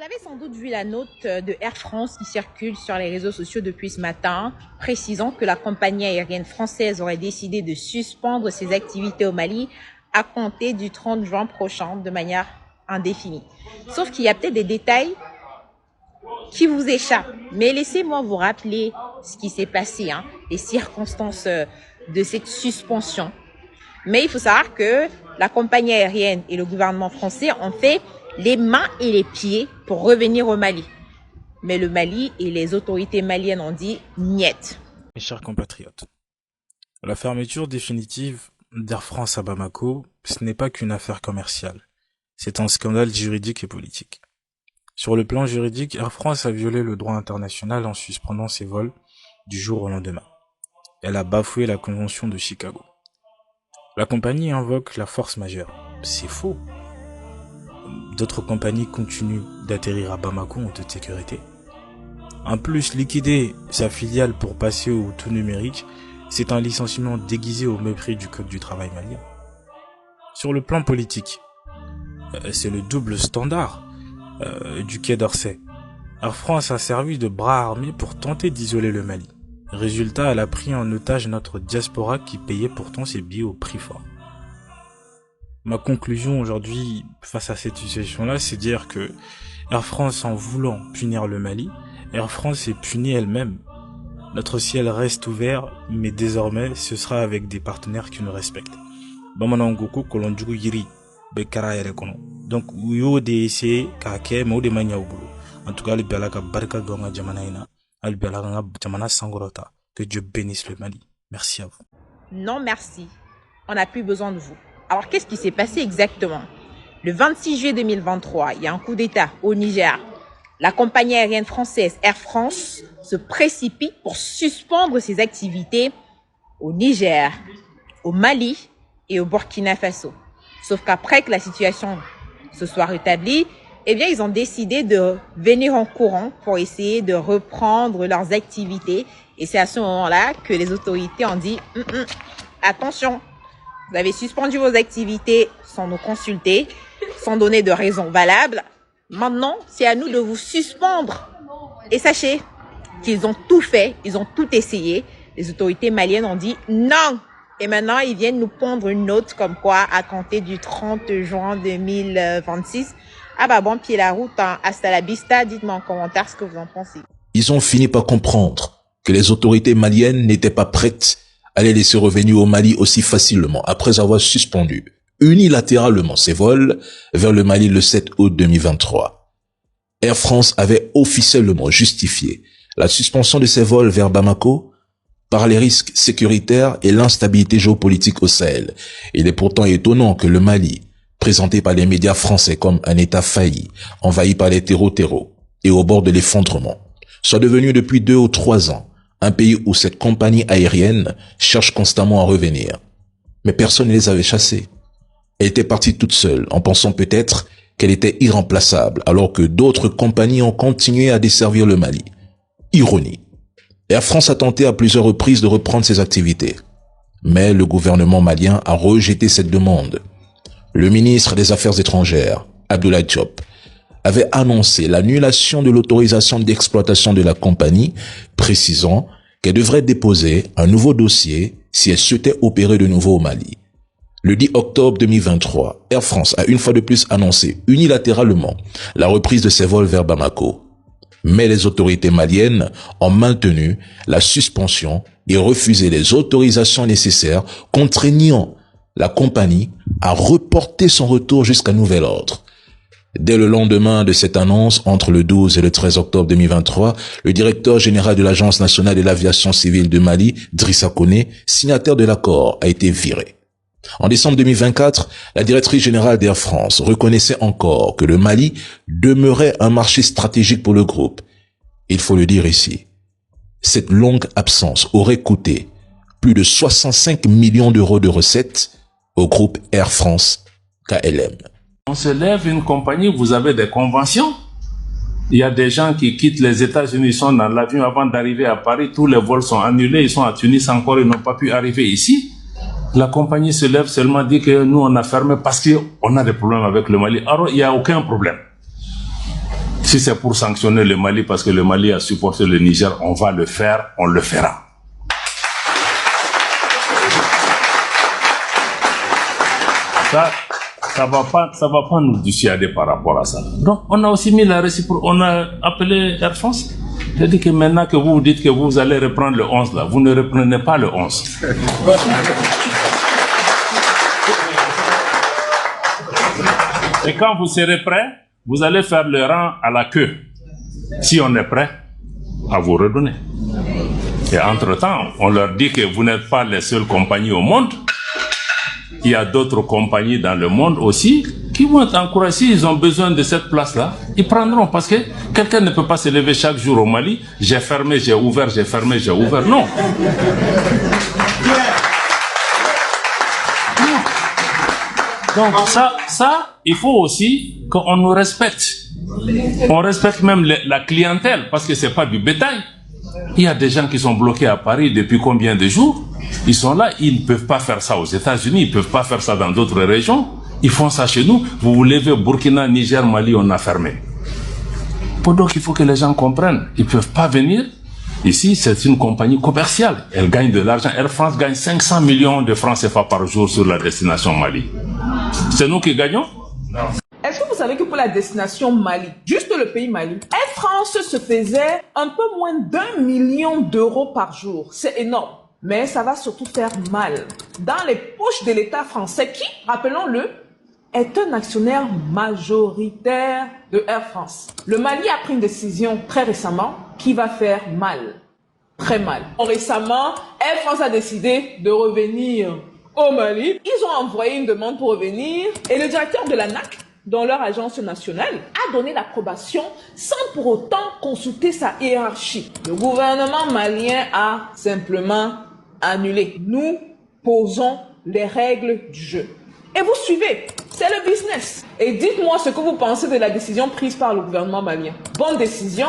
avez sans doute vu la note de Air France qui circule sur les réseaux sociaux depuis ce matin, précisant que la compagnie aérienne française aurait décidé de suspendre ses activités au Mali à compter du 30 juin prochain de manière indéfinie. Sauf qu'il y a peut-être des détails qui vous échappent. Mais laissez-moi vous rappeler ce qui s'est passé, les circonstances de cette suspension. Mais il faut savoir que la compagnie aérienne et le gouvernement français ont fait les mains et les pieds pour revenir au Mali. Mais le Mali et les autorités maliennes ont dit niet. Mes chers compatriotes, la fermeture définitive d'Air France à Bamako, ce n'est pas qu'une affaire commerciale. C'est un scandale juridique et politique. Sur le plan juridique, Air France a violé le droit international en suspendant ses vols du jour au lendemain. Elle a bafoué la convention de Chicago. La compagnie invoque la force majeure. C'est faux. D'autres compagnies continuent d'atterrir à Bamako en toute sécurité. En plus, liquider sa filiale pour passer au tout numérique, c'est un licenciement déguisé au mépris du Code du travail malien. Sur le plan politique, c'est le double standard du Quai d'Orsay. Air France a servi de bras armé pour tenter d'isoler le Mali. Résultat, elle a pris en otage notre diaspora qui payait pourtant ses billets au prix fort. Ma conclusion aujourd'hui face à cette situation-là, c'est dire que Air France, en voulant punir le Mali, Air France est punie elle-même. Notre ciel reste ouvert, mais désormais, ce sera avec des partenaires qui nous respectent. Bamanangoko kolonjugu yiri bekara yere kono. Donc yo de essayer ka ke mo de manya ubulu. En tout cas, le biala ka barka gonga jamana ina, al biala nga jamana sangorota. Que Dieu bénisse le Mali. Merci à vous. Non, merci. On n'a plus besoin de vous. Alors, qu'est-ce qui s'est passé exactement? Le 26 juillet 2023, il y a un coup d'État au Niger. La compagnie aérienne française Air France se précipite pour suspendre ses activités au Niger, au Mali et au Burkina Faso. Sauf qu'après que la situation se soit rétablie, eh bien, ils ont décidé de venir en courant pour essayer de reprendre leurs activités. Et c'est à ce moment-là que les autorités ont dit attention, vous avez suspendu vos activités sans nous consulter, sans donner de raison valable. Maintenant, c'est à nous de vous suspendre. Et sachez qu'ils ont tout fait, ils ont tout essayé. Les autorités maliennes ont dit non. Et maintenant, ils viennent nous pondre une note comme quoi, à compter du 30 juin 2026, ah bah bon, pied la route, hasta la vista, dites-moi en commentaire ce que vous en pensez. Ils ont fini par comprendre que les autorités maliennes n'étaient pas prêtes à les laisser revenir au Mali aussi facilement après avoir suspendu unilatéralement ses vols vers le Mali le 7 août 2023. Air France avait officiellement justifié la suspension de ses vols vers Bamako par les risques sécuritaires et l'instabilité géopolitique au Sahel. Il est pourtant étonnant que le Mali, présenté par les médias français comme un État failli, envahi par les terreaux et au bord de l'effondrement, soit devenu depuis 2 ou 3 ans un pays où cette compagnie aérienne cherche constamment à revenir. Mais personne ne les avait chassés. Elle était partie toute seule, en pensant peut-être qu'elle était irremplaçable, alors que d'autres compagnies ont continué à desservir le Mali. Ironie. Air France a tenté à plusieurs reprises de reprendre ses activités. Mais le gouvernement malien a rejeté cette demande. Le ministre des Affaires étrangères, Abdoulaye Diop, avait annoncé l'annulation de l'autorisation d'exploitation de la compagnie, précisant qu'elle devrait déposer un nouveau dossier si elle souhaitait opérer de nouveau au Mali. Le 10 octobre 2023, Air France a une fois de plus annoncé unilatéralement la reprise de ses vols vers Bamako. Mais les autorités maliennes ont maintenu la suspension et refusé les autorisations nécessaires, contraignant la compagnie à reporter son retour jusqu'à nouvel ordre. Dès le lendemain de cette annonce, entre le 12 et le 13 octobre 2023, le directeur général de l'Agence nationale de l'aviation civile de Mali, Drissa Koné, signataire de l'accord, a été viré. En décembre 2024, la directrice générale d'Air France reconnaissait encore que le Mali demeurait un marché stratégique pour le groupe. Il faut le dire ici, cette longue absence aurait coûté plus de 65 millions d'euros de recettes au groupe Air France KLM. On se lève une compagnie, vous avez des conventions. Il y a des gens qui quittent les États-Unis, ils sont dans l'avion avant d'arriver à Paris, tous les vols sont annulés, ils sont à Tunis encore, ils n'ont pas pu arriver ici. La compagnie se lève seulement, dit que nous on a fermé parce qu'on a des problèmes avec le Mali. Alors il n'y a aucun problème. Si c'est pour sanctionner le Mali parce que le Mali a supporté le Niger, on va le faire, on le fera. Ça va pas nous dissuader par rapport à ça. Donc, on a aussi mis la réciproque, on a appelé Air France. J'ai dit que maintenant que vous dites que vous allez reprendre le 11 là, vous ne reprenez pas le 11. Et quand vous serez prêt, vous allez faire le rang à la queue. Si on est prêt, à vous redonner. Et entre-temps, on leur dit que vous n'êtes pas les seules compagnies au monde. Il y a d'autres compagnies dans le monde aussi qui vont être encouragées. S'ils ont besoin de cette place-là, ils prendront. Parce que quelqu'un ne peut pas se lever chaque jour au Mali. J'ai fermé, j'ai ouvert, j'ai fermé, j'ai ouvert. Non. Donc ça, il faut aussi qu'on nous respecte. On respecte même la clientèle parce que c'est pas du bétail. Il y a des gens qui sont bloqués à Paris depuis combien de jours? Ils sont là, ils ne peuvent pas faire ça aux États-Unis, ils ne peuvent pas faire ça dans d'autres régions. Ils font ça chez nous. Vous vous levez, Burkina, Niger, Mali, on a fermé. Donc il faut que les gens comprennent. Ils ne peuvent pas venir. Ici, c'est une compagnie commerciale. Elle gagne de l'argent. Air France gagne 500 millions de francs CFA par jour sur la destination Mali. C'est nous qui gagnons? Non. Est-ce que vous savez que pour la destination Mali, juste le pays Mali, Air France se faisait un peu moins d'1 million d'euros par jour. C'est énorme. Mais ça va surtout faire mal dans les poches de l'État français qui, rappelons-le, est un actionnaire majoritaire de Air France. Le Mali a pris une décision très récemment qui va faire mal, très mal. Récemment, Air France a décidé de revenir au Mali. Ils ont envoyé une demande pour revenir et le directeur de l'ANAC, dans leur agence nationale, a donné l'approbation sans pour autant consulter sa hiérarchie. Le gouvernement malien a simplement annulé. Nous posons les règles du jeu. Et vous suivez. C'est le business. Et dites-moi ce que vous pensez de la décision prise par le gouvernement malien. Bonne décision?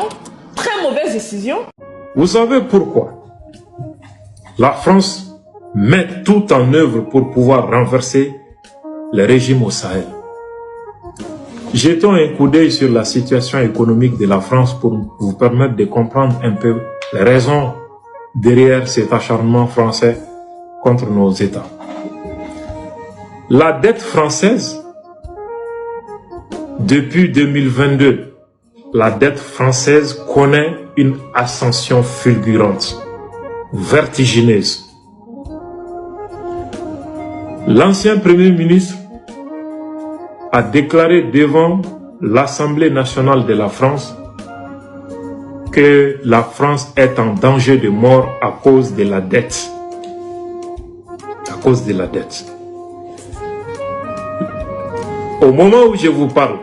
Très mauvaise décision? Vous savez pourquoi la France met tout en œuvre pour pouvoir renverser le régime au Sahel? Jetons un coup d'œil sur la situation économique de la France pour vous permettre de comprendre un peu les raisons derrière cet acharnement français contre nos États. La dette française, depuis 2022, la dette française connaît une ascension fulgurante, vertigineuse. L'ancien Premier ministre a déclaré devant l'Assemblée nationale de la France que la France est en danger de mort à cause de la dette. À cause de la dette. Au moment où je vous parle,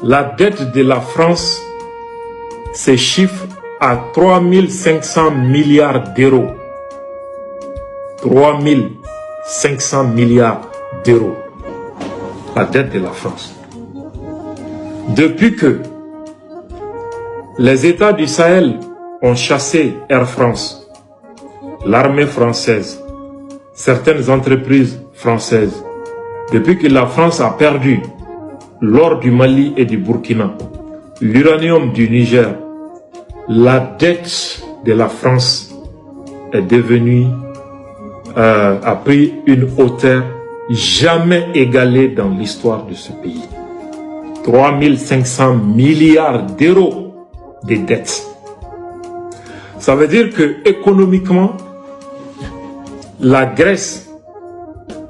la dette de la France se chiffre à 3 500 milliards d'euros. 3 500 milliards d'euros. La dette de la France. Depuis que les États du Sahel ont chassé Air France, l'armée française, certaines entreprises françaises, depuis que la France a perdu l'or du Mali et du Burkina, l'uranium du Niger, la dette de la France est devenue, a pris une hauteur jamais égalée dans l'histoire de ce pays. 3 500 milliards d'euros de dettes. Ça veut dire que économiquement, la Grèce,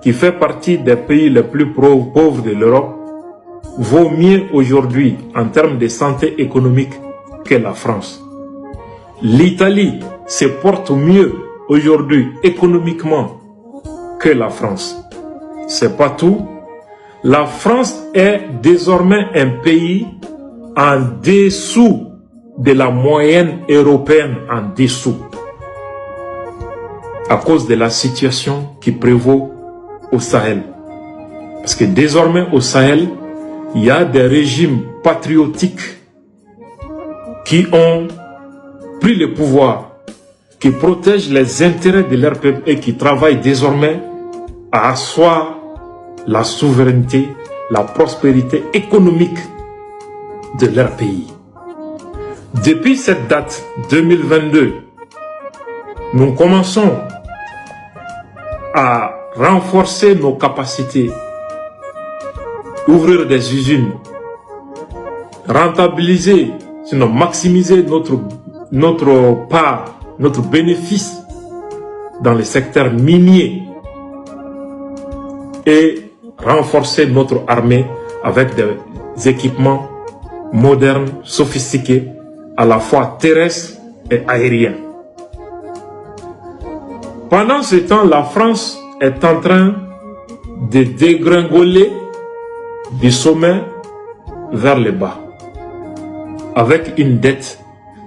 qui fait partie des pays les plus pauvres de l'Europe, vaut mieux aujourd'hui en termes de santé économique que la France. L'Italie se porte mieux aujourd'hui économiquement que la France. C'est pas tout. La France est désormais un pays en dessous de la moyenne européenne, en dessous, à cause de la situation qui prévaut au Sahel. Parce que désormais au Sahel, il y a des régimes patriotiques qui ont pris le pouvoir, qui protègent les intérêts de leur peuple et qui travaillent désormais à asseoir la souveraineté, la prospérité économique de leur pays. Depuis cette date 2022, nous commençons à renforcer nos capacités, ouvrir des usines, rentabiliser, sinon maximiser notre part, notre bénéfice dans le secteur minier et renforcer notre armée avec des équipements modernes, sophistiqués, à la fois terrestres et aériens. Pendant ce temps, la France est en train de dégringoler du sommet vers le bas, avec une dette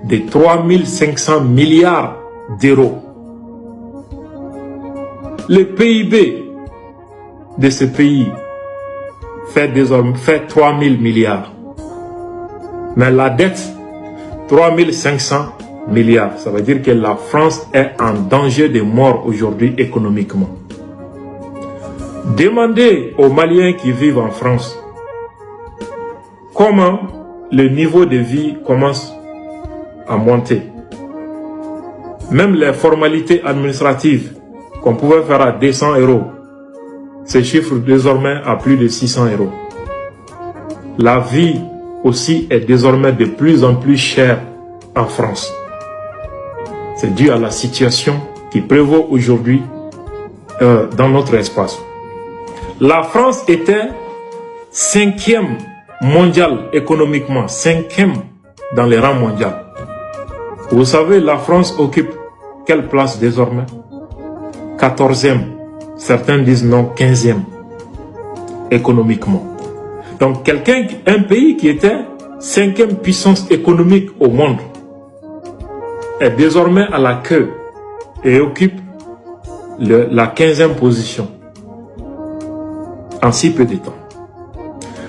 de 3500 milliards d'euros. Le PIB de ce pays fait 3000 milliards. Mais la dette, 3500 milliards. Ça veut dire que la France est en danger de mort aujourd'hui économiquement. Demandez aux Maliens qui vivent en France comment le niveau de vie commence à monter. Même les formalités administratives qu'on pouvait faire à 200 euros, se chiffrent désormais à plus de 600 euros. La vie aussi est désormais de plus en plus chère en France. C'est dû à la situation qui prévaut aujourd'hui dans notre espace. La France était 5e mondial économiquement, 5e dans les rangs mondiaux. Vous savez, la France occupe quelle place désormais? 14e. Certains disent non, 15e économiquement. Donc un pays qui était 5e puissance économique au monde est désormais à la queue et occupe la 15e position en si peu de temps.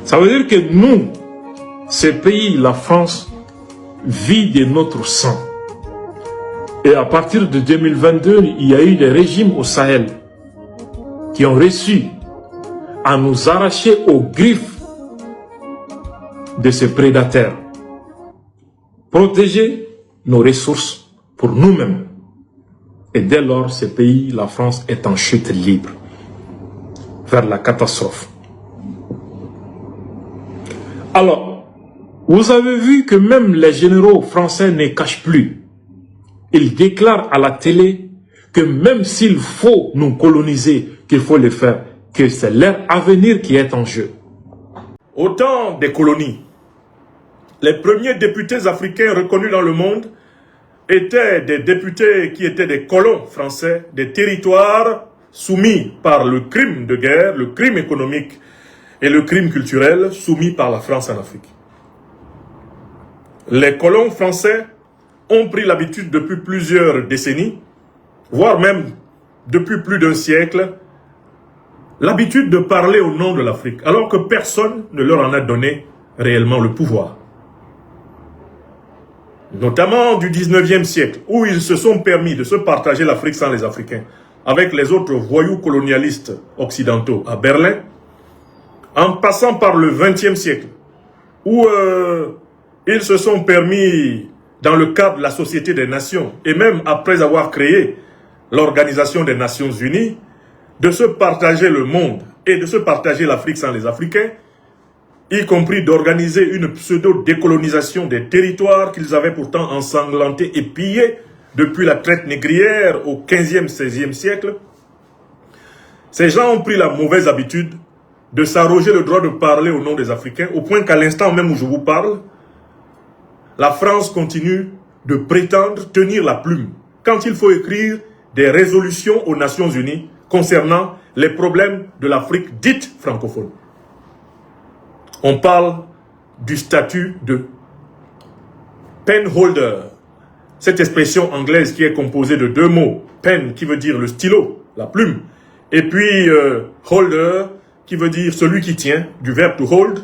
Ça veut dire que nous, ce pays, la France, vit de notre sang. Et à partir de 2022, il y a eu des régimes au Sahel qui ont réussi à nous arracher aux griffes de ces prédateurs. Protéger nos ressources pour nous-mêmes. Et dès lors, ce pays, la France, est en chute libre vers la catastrophe. Alors, vous avez vu que même les généraux français ne cachent plus. Ils déclarent à la télé que même s'il faut nous coloniser, qu'il faut le faire, que c'est leur avenir qui est en jeu. Au temps des colonies, les premiers députés africains reconnus dans le monde étaient des députés qui étaient des colons français, des territoires soumis par le crime de guerre, le crime économique et le crime culturel soumis par la France en Afrique. Les colons français ont pris l'habitude depuis plusieurs décennies, voire même depuis plus d'un siècle, l'habitude de parler au nom de l'Afrique, alors que personne ne leur en a donné réellement le pouvoir. Notamment du 19e siècle, où ils se sont permis de se partager l'Afrique sans les Africains, avec les autres voyous colonialistes occidentaux à Berlin, en passant par le 20e siècle, où ils se sont permis, dans le cadre de la Société des Nations, et même après avoir créé l'Organisation des Nations Unies, de se partager le monde et de se partager l'Afrique sans les Africains, y compris d'organiser une pseudo-décolonisation des territoires qu'ils avaient pourtant ensanglantés et pillés depuis la traite négrière au 15e, 16e siècle. Ces gens ont pris la mauvaise habitude de s'arroger le droit de parler au nom des Africains, au point qu'à l'instant même où je vous parle, la France continue de prétendre tenir la plume quand il faut écrire des résolutions aux Nations Unies concernant les problèmes de l'Afrique dite francophone. On parle du statut de penholder, cette expression anglaise qui est composée de deux mots, pen qui veut dire le stylo, la plume, et puis holder qui veut dire celui qui tient, du verbe to hold.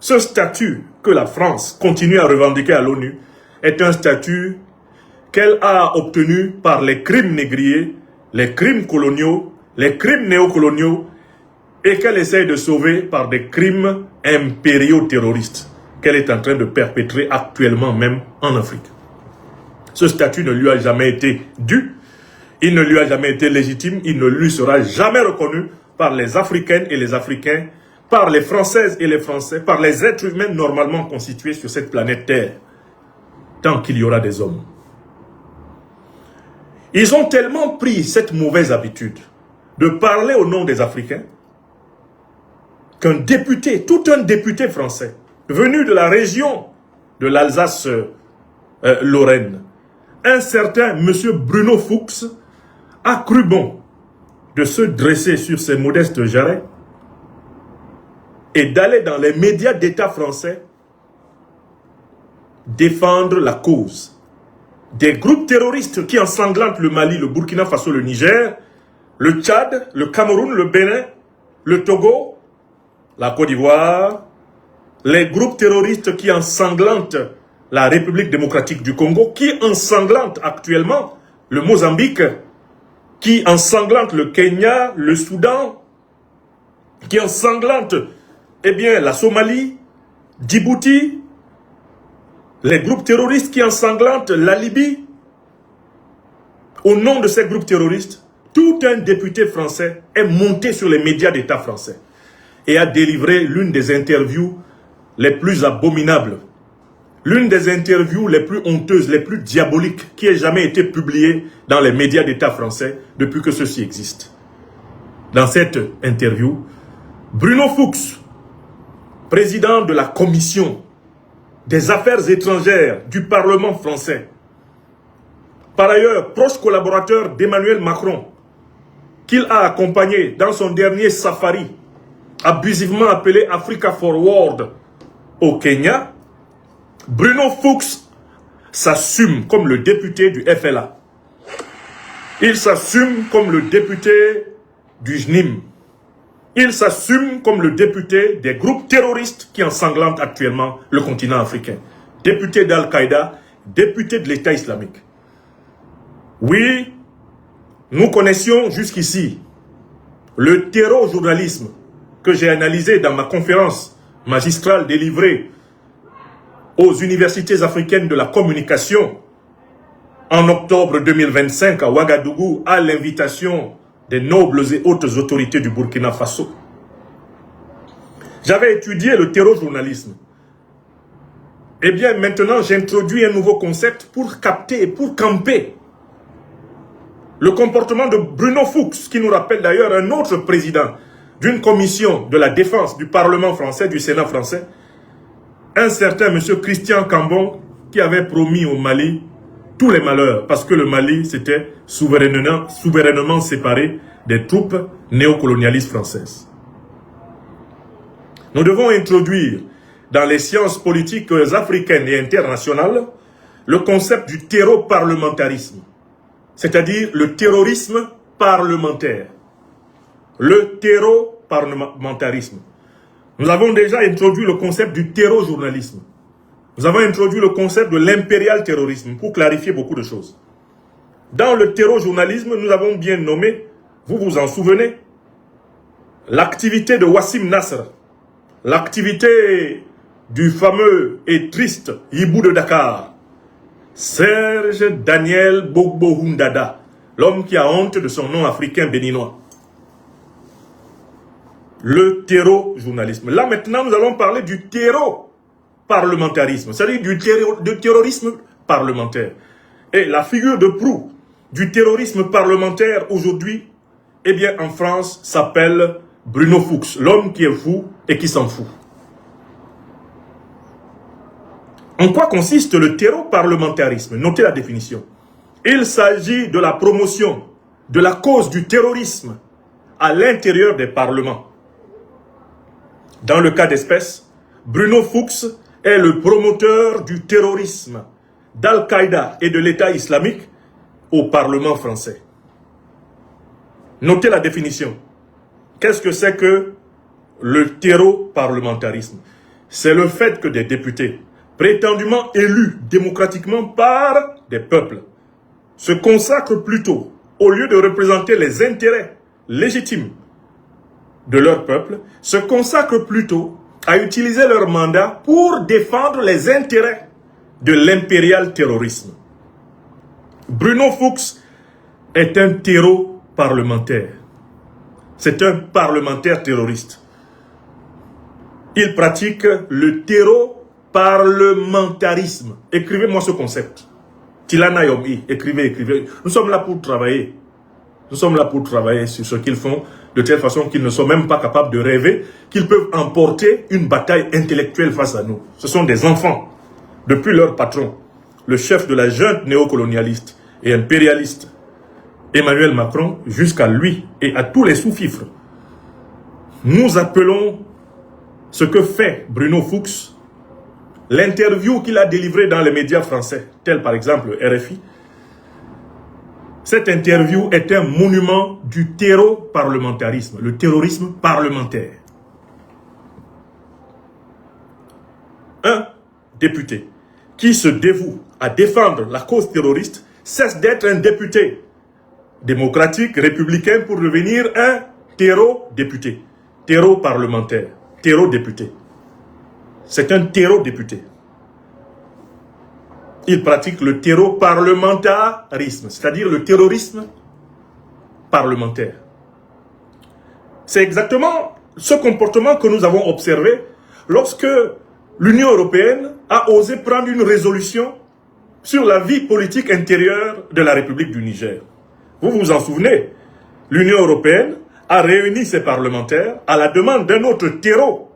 Ce statut que la France continue à revendiquer à l'ONU est un statut qu'elle a obtenu par les crimes négriers, les crimes coloniaux, les crimes néocoloniaux et qu'elle essaye de sauver par des crimes impériaux terroristes. qu'elle est en train de perpétrer actuellement même en Afrique. Ce statut ne lui a jamais été dû, il ne lui a jamais été légitime, il ne lui sera jamais reconnu par les Africaines et les Africains, par les Françaises et les Français, par les êtres humains normalement constitués sur cette planète Terre, tant qu'il y aura des hommes. Ils ont tellement pris cette mauvaise habitude de parler au nom des Africains qu'un député, tout un député français, venu de la région de l'Alsace-Lorraine, un certain monsieur Bruno Fuchs, a cru bon de se dresser sur ses modestes jarrets et d'aller dans les médias d'État français défendre la cause des groupes terroristes qui ensanglantent le Mali, le Burkina Faso, le Niger, le Tchad, le Cameroun, le Bénin, le Togo, la Côte d'Ivoire, les groupes terroristes qui ensanglantent la République démocratique du Congo, qui ensanglantent actuellement le Mozambique, qui ensanglantent le Kenya, le Soudan, qui ensanglantent la Somalie, Djibouti, les groupes terroristes qui ensanglantent la Libye. Au nom de ces groupes terroristes, tout un député français est monté sur les médias d'État français et a délivré l'une des interviews les plus abominables, l'une des interviews les plus honteuses, les plus diaboliques qui ait jamais été publiée dans les médias d'État français depuis que ceci existe. Dans cette interview, Bruno Fuchs, président de la commission des affaires étrangères du Parlement français, par ailleurs proche collaborateur d'Emmanuel Macron, qu'il a accompagné dans son dernier safari, abusivement appelé Africa Forward au Kenya, Bruno Fuchs s'assume comme le député du FLA. Il s'assume comme le député du JNIM. Il s'assume comme le député des groupes terroristes qui ensanglantent actuellement le continent africain. Député d'Al-Qaïda, député de l'État islamique. Oui, nous connaissions jusqu'ici le terror-journalisme que j'ai analysé dans ma conférence magistrale délivrée aux universités africaines de la communication en octobre 2025 à Ouagadougou à l'invitation des nobles et hautes autorités du Burkina Faso. J'avais étudié le terror-journalisme. Eh bien, maintenant, j'introduis un nouveau concept pour capter et pour camper le comportement de Bruno Fuchs, qui nous rappelle d'ailleurs un autre président d'une commission de la défense du Parlement français, du Sénat français, un certain monsieur Christian Cambon, qui avait promis au Mali tous les malheurs, parce que le Mali s'était souverainement séparé des troupes néocolonialistes françaises. Nous devons introduire dans les sciences politiques africaines et internationales le concept du terreau-parlementarisme, c'est-à-dire le terrorisme parlementaire. Le terreau-parlementarisme. Nous avons déjà introduit le concept du terreau-journalisme. Nous avons introduit le concept de l'impérial terrorisme pour clarifier beaucoup de choses. Dans le terreau-journalisme, nous avons bien nommé, vous vous en souvenez, l'activité de Wassim Nasr, l'activité du fameux et triste hibou de Dakar, Serge Daniel Gbagbo Hundada, l'homme qui a honte de son nom africain béninois. Le terreau-journalisme. Là maintenant, nous allons parler du terreau-parlementarisme, c'est-à-dire du terrorisme parlementaire. Et la figure de proue du terrorisme parlementaire aujourd'hui, eh bien en France, s'appelle Bruno Fuchs, l'homme qui est fou et qui s'en fout. En quoi consiste le terreau-parlementarisme? Notez la définition. Il s'agit de la promotion de la cause du terrorisme à l'intérieur des parlements. Dans le cas d'espèce, Bruno Fuchs est le promoteur du terrorisme d'Al-Qaïda et de l'État islamique au Parlement français. Notez la définition. Qu'est-ce que c'est que le terreau-parlementarisme? C'est le fait que des députés prétendument élus démocratiquement par des peuples se consacrent plutôt, au lieu de représenter les intérêts légitimes de leur peuple, se consacrent plutôt à utiliser leur mandat pour défendre les intérêts de l'impérial terrorisme. Bruno Fuchs est un terreau parlementaire. C'est un parlementaire terroriste. Il pratique le terreau parlementarisme. Écrivez-moi ce concept. Tilana Yomi, écrivez. Nous sommes là pour travailler. Nous sommes là pour travailler sur ce qu'ils font, de telle façon qu'ils ne sont même pas capables de rêver qu'ils peuvent emporter une bataille intellectuelle face à nous. Ce sont des enfants. Depuis leur patron, le chef de la junte néocolonialiste et impérialiste, Emmanuel Macron, jusqu'à lui et à tous les sous-fifres. Nous appelons ce que fait Bruno Fuchs, l'interview qu'il a délivrée dans les médias français, tels par exemple RFI. Cette interview est un monument du terreau-parlementarisme, le terrorisme parlementaire. Un député qui se dévoue à défendre la cause terroriste cesse d'être un député démocratique, républicain, pour devenir un terreau-député, terreau-parlementaire, terreau-député. C'est un terreau-député. Il pratique le terreau-parlementarisme, c'est-à-dire le terrorisme parlementaire. C'est exactement ce comportement que nous avons observé lorsque l'Union européenne a osé prendre une résolution sur la vie politique intérieure de la République du Niger. Vous vous en souvenez, l'Union européenne a réuni ses parlementaires à la demande d'un autre terreau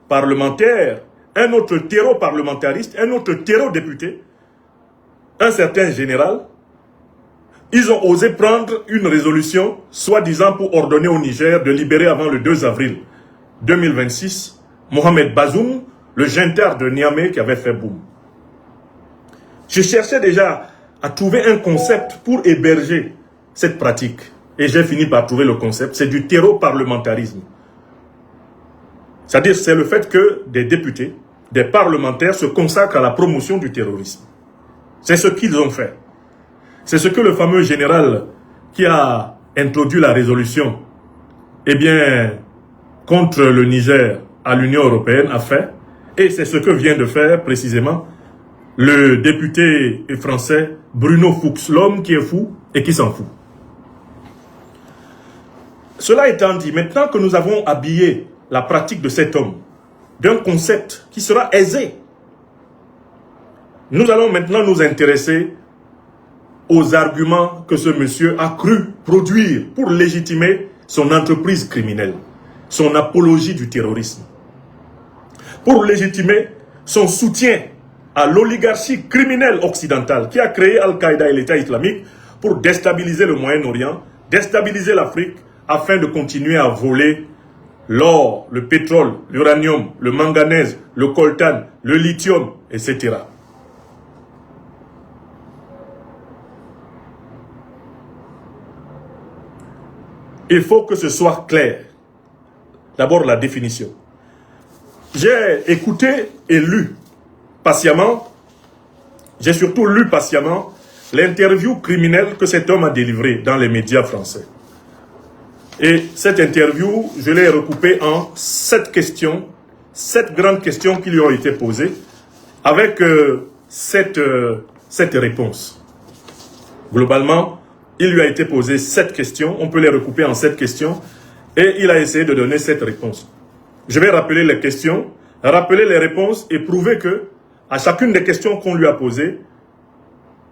parlementaire, un autre terreau parlementariste, un autre terreau député, un certain général. Ils ont osé prendre une résolution, soi-disant pour ordonner au Niger de libérer avant le 2 avril 2026 Mohamed Bazoum, le junteur de Niamey qui avait fait boum. Je cherchais déjà à trouver un concept pour héberger cette pratique. Et j'ai fini par trouver le concept. C'est du terreau-parlementarisme. C'est-à-dire, c'est le fait que des députés, des parlementaires se consacrent à la promotion du terrorisme. C'est ce qu'ils ont fait. C'est ce que le fameux général qui a introduit la résolution, eh bien, contre le Niger à l'Union européenne a fait. Et c'est ce que vient de faire précisément le député français Bruno Fuchs, l'homme qui est fou et qui s'en fout. Cela étant dit, maintenant que nous avons habillé la pratique de cet homme d'un concept qui sera aisé, nous allons maintenant nous intéresser aux arguments que ce monsieur a cru produire pour légitimer son entreprise criminelle, son apologie du terrorisme, pour légitimer son soutien à l'oligarchie criminelle occidentale qui a créé Al-Qaïda et l'État islamique pour déstabiliser le Moyen-Orient, déstabiliser l'Afrique, afin de continuer à voler l'or, le pétrole, l'uranium, le manganèse, le coltan, le lithium, etc. Il faut que ce soit clair. D'abord, la définition. J'ai écouté et lu patiemment, j'ai surtout lu patiemment l'interview criminelle que cet homme a délivrée dans les médias français. Et cette interview, je l'ai recoupée en 7 questions, 7 grandes questions qui lui ont été posées, avec 7 réponses. Globalement, il lui a été posé 7 questions, on peut les recouper en 7 questions, et il a essayé de donner 7 réponses. Je vais rappeler les questions, rappeler les réponses et prouver que, à chacune des questions qu'on lui a posées,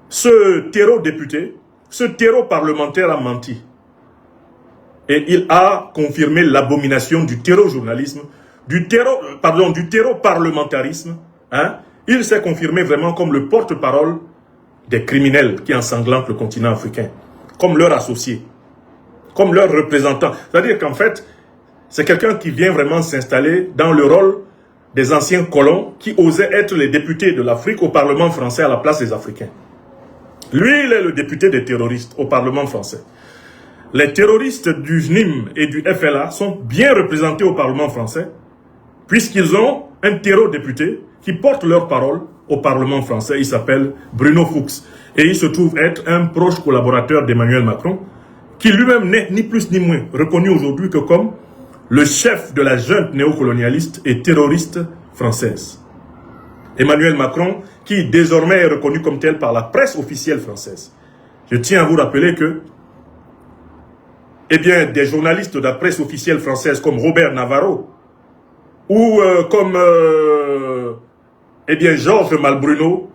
ce terreau député, ce terreau parlementaire a menti. Et il a confirmé l'abomination du terreau-journalisme, du terreau-parlementarisme. Hein? Il s'est confirmé vraiment comme le porte-parole des criminels qui ensanglantent le continent africain, comme leur associé, comme leur représentant. C'est-à-dire qu'en fait, c'est quelqu'un qui vient vraiment s'installer dans le rôle des anciens colons qui osaient être les députés de l'Afrique au Parlement français à la place des Africains. Lui, il est le député des terroristes au Parlement français. Les terroristes du JNIM et du FLA sont bien représentés au Parlement français, puisqu'ils ont un terreau-député qui porte leur parole au Parlement français. Il s'appelle Bruno Fuchs. Et il se trouve être un proche collaborateur d'Emmanuel Macron, qui lui-même n'est ni plus ni moins reconnu aujourd'hui que comme le chef de la junte néocolonialiste et terroriste française. Emmanuel Macron, qui désormais est reconnu comme tel par la presse officielle française. Je tiens à vous rappeler que, eh bien, des journalistes de la presse officielle française comme Robert Navarro ou comme eh bien, Georges Malbruno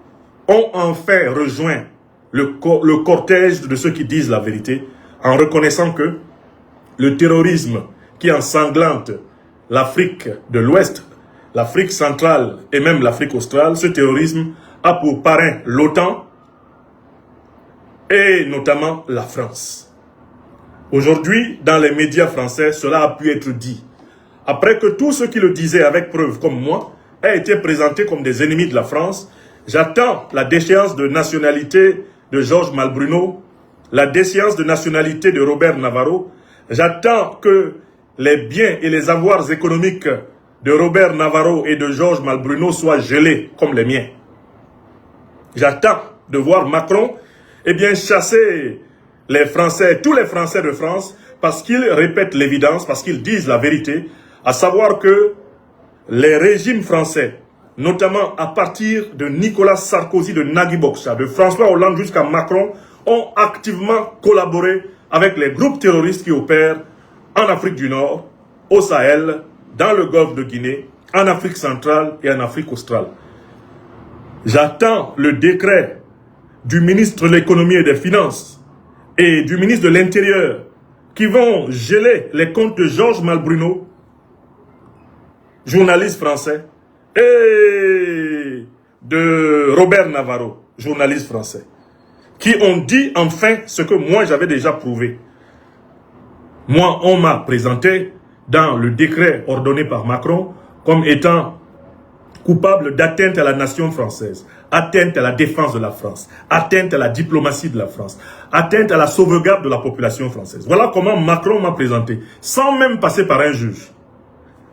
ont enfin rejoint le cortège de ceux qui disent la vérité en reconnaissant que le terrorisme qui ensanglante l'Afrique de l'Ouest, l'Afrique centrale et même l'Afrique australe, ce terrorisme a pour parrain l'OTAN et notamment la France. Aujourd'hui, dans les médias français, cela a pu être dit. Après que tous ceux qui le disaient avec preuve comme moi aient été présentés comme des ennemis de la France, j'attends la déchéance de nationalité de Georges Malbruno, la déchéance de nationalité de Robert Navarro. J'attends que les biens et les avoirs économiques de Robert Navarro et de Georges Malbruno soient gelés comme les miens. J'attends de voir Macron eh bien, chasser les Français, tous les Français de France, parce qu'ils répètent l'évidence, parce qu'ils disent la vérité, à savoir que les régimes français, notamment à partir de Nicolas Sarkozy, de Nagui Boksa, de François Hollande jusqu'à Macron, ont activement collaboré avec les groupes terroristes qui opèrent en Afrique du Nord, au Sahel, dans le golfe de Guinée, en Afrique centrale et en Afrique australe. J'attends le décret du ministre de l'économie et des finances et du ministre de l'Intérieur qui vont geler les comptes de Georges Malbruno, journaliste français, et de Robert Navarro, journaliste français, qui ont dit enfin ce que moi j'avais déjà prouvé. Moi, on m'a présenté dans le décret ordonné par Macron comme étant coupable d'atteinte à la nation française, atteinte à la défense de la France, atteinte à la diplomatie de la France, atteinte à la sauvegarde de la population française. Voilà comment Macron m'a présenté, sans même passer par un juge.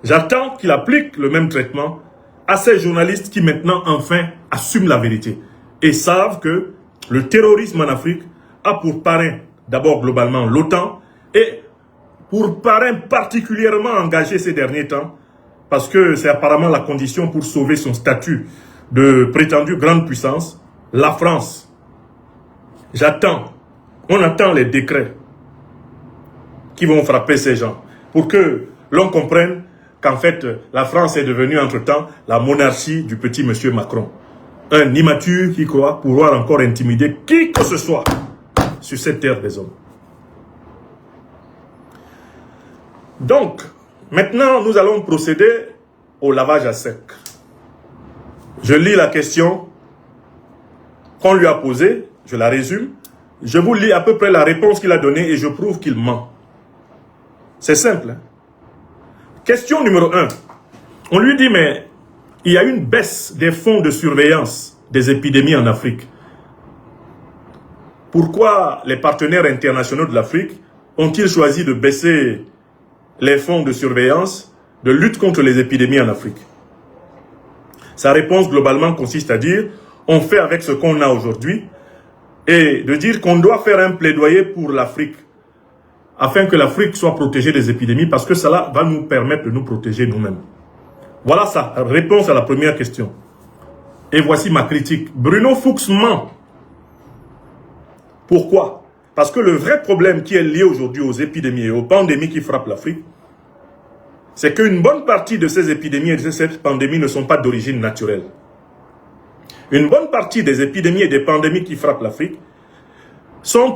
J'attends qu'il applique le même traitement à ces journalistes qui maintenant enfin assument la vérité et savent que le terrorisme en Afrique a pour parrain d'abord globalement l'OTAN et pour parrain particulièrement engagé ces derniers temps parce que c'est apparemment la condition pour sauver son statut de prétendue grande puissance, la France. J'attends, on attend les décrets qui vont frapper ces gens pour que l'on comprenne qu'en fait, la France est devenue entre-temps la monarchie du petit monsieur Macron. Un immature qui croit pouvoir encore intimider qui que ce soit sur cette terre des hommes. Donc, maintenant, nous allons procéder au lavage à sec. Je lis la question qu'on lui a posée, je la résume. Je vous lis à peu près la réponse qu'il a donnée et je prouve qu'il ment. C'est simple, hein? Question numéro 1. On lui dit, mais il y a une baisse des fonds de surveillance des épidémies en Afrique. Pourquoi les partenaires internationaux de l'Afrique ont-ils choisi de baisser les fonds de surveillance de lutte contre les épidémies en Afrique? Sa réponse globalement consiste à dire, on fait avec ce qu'on a aujourd'hui et de dire qu'on doit faire un plaidoyer pour l'Afrique afin que l'Afrique soit protégée des épidémies parce que cela va nous permettre de nous protéger nous-mêmes. Voilà sa réponse à la première question. Et voici ma critique. Bruno Fuchs ment. Pourquoi? Parce que le vrai problème qui est lié aujourd'hui aux épidémies et aux pandémies qui frappent l'Afrique, c'est qu'une bonne partie de ces épidémies et de ces pandémies ne sont pas d'origine naturelle. Une bonne partie des épidémies et des pandémies qui frappent l'Afrique sont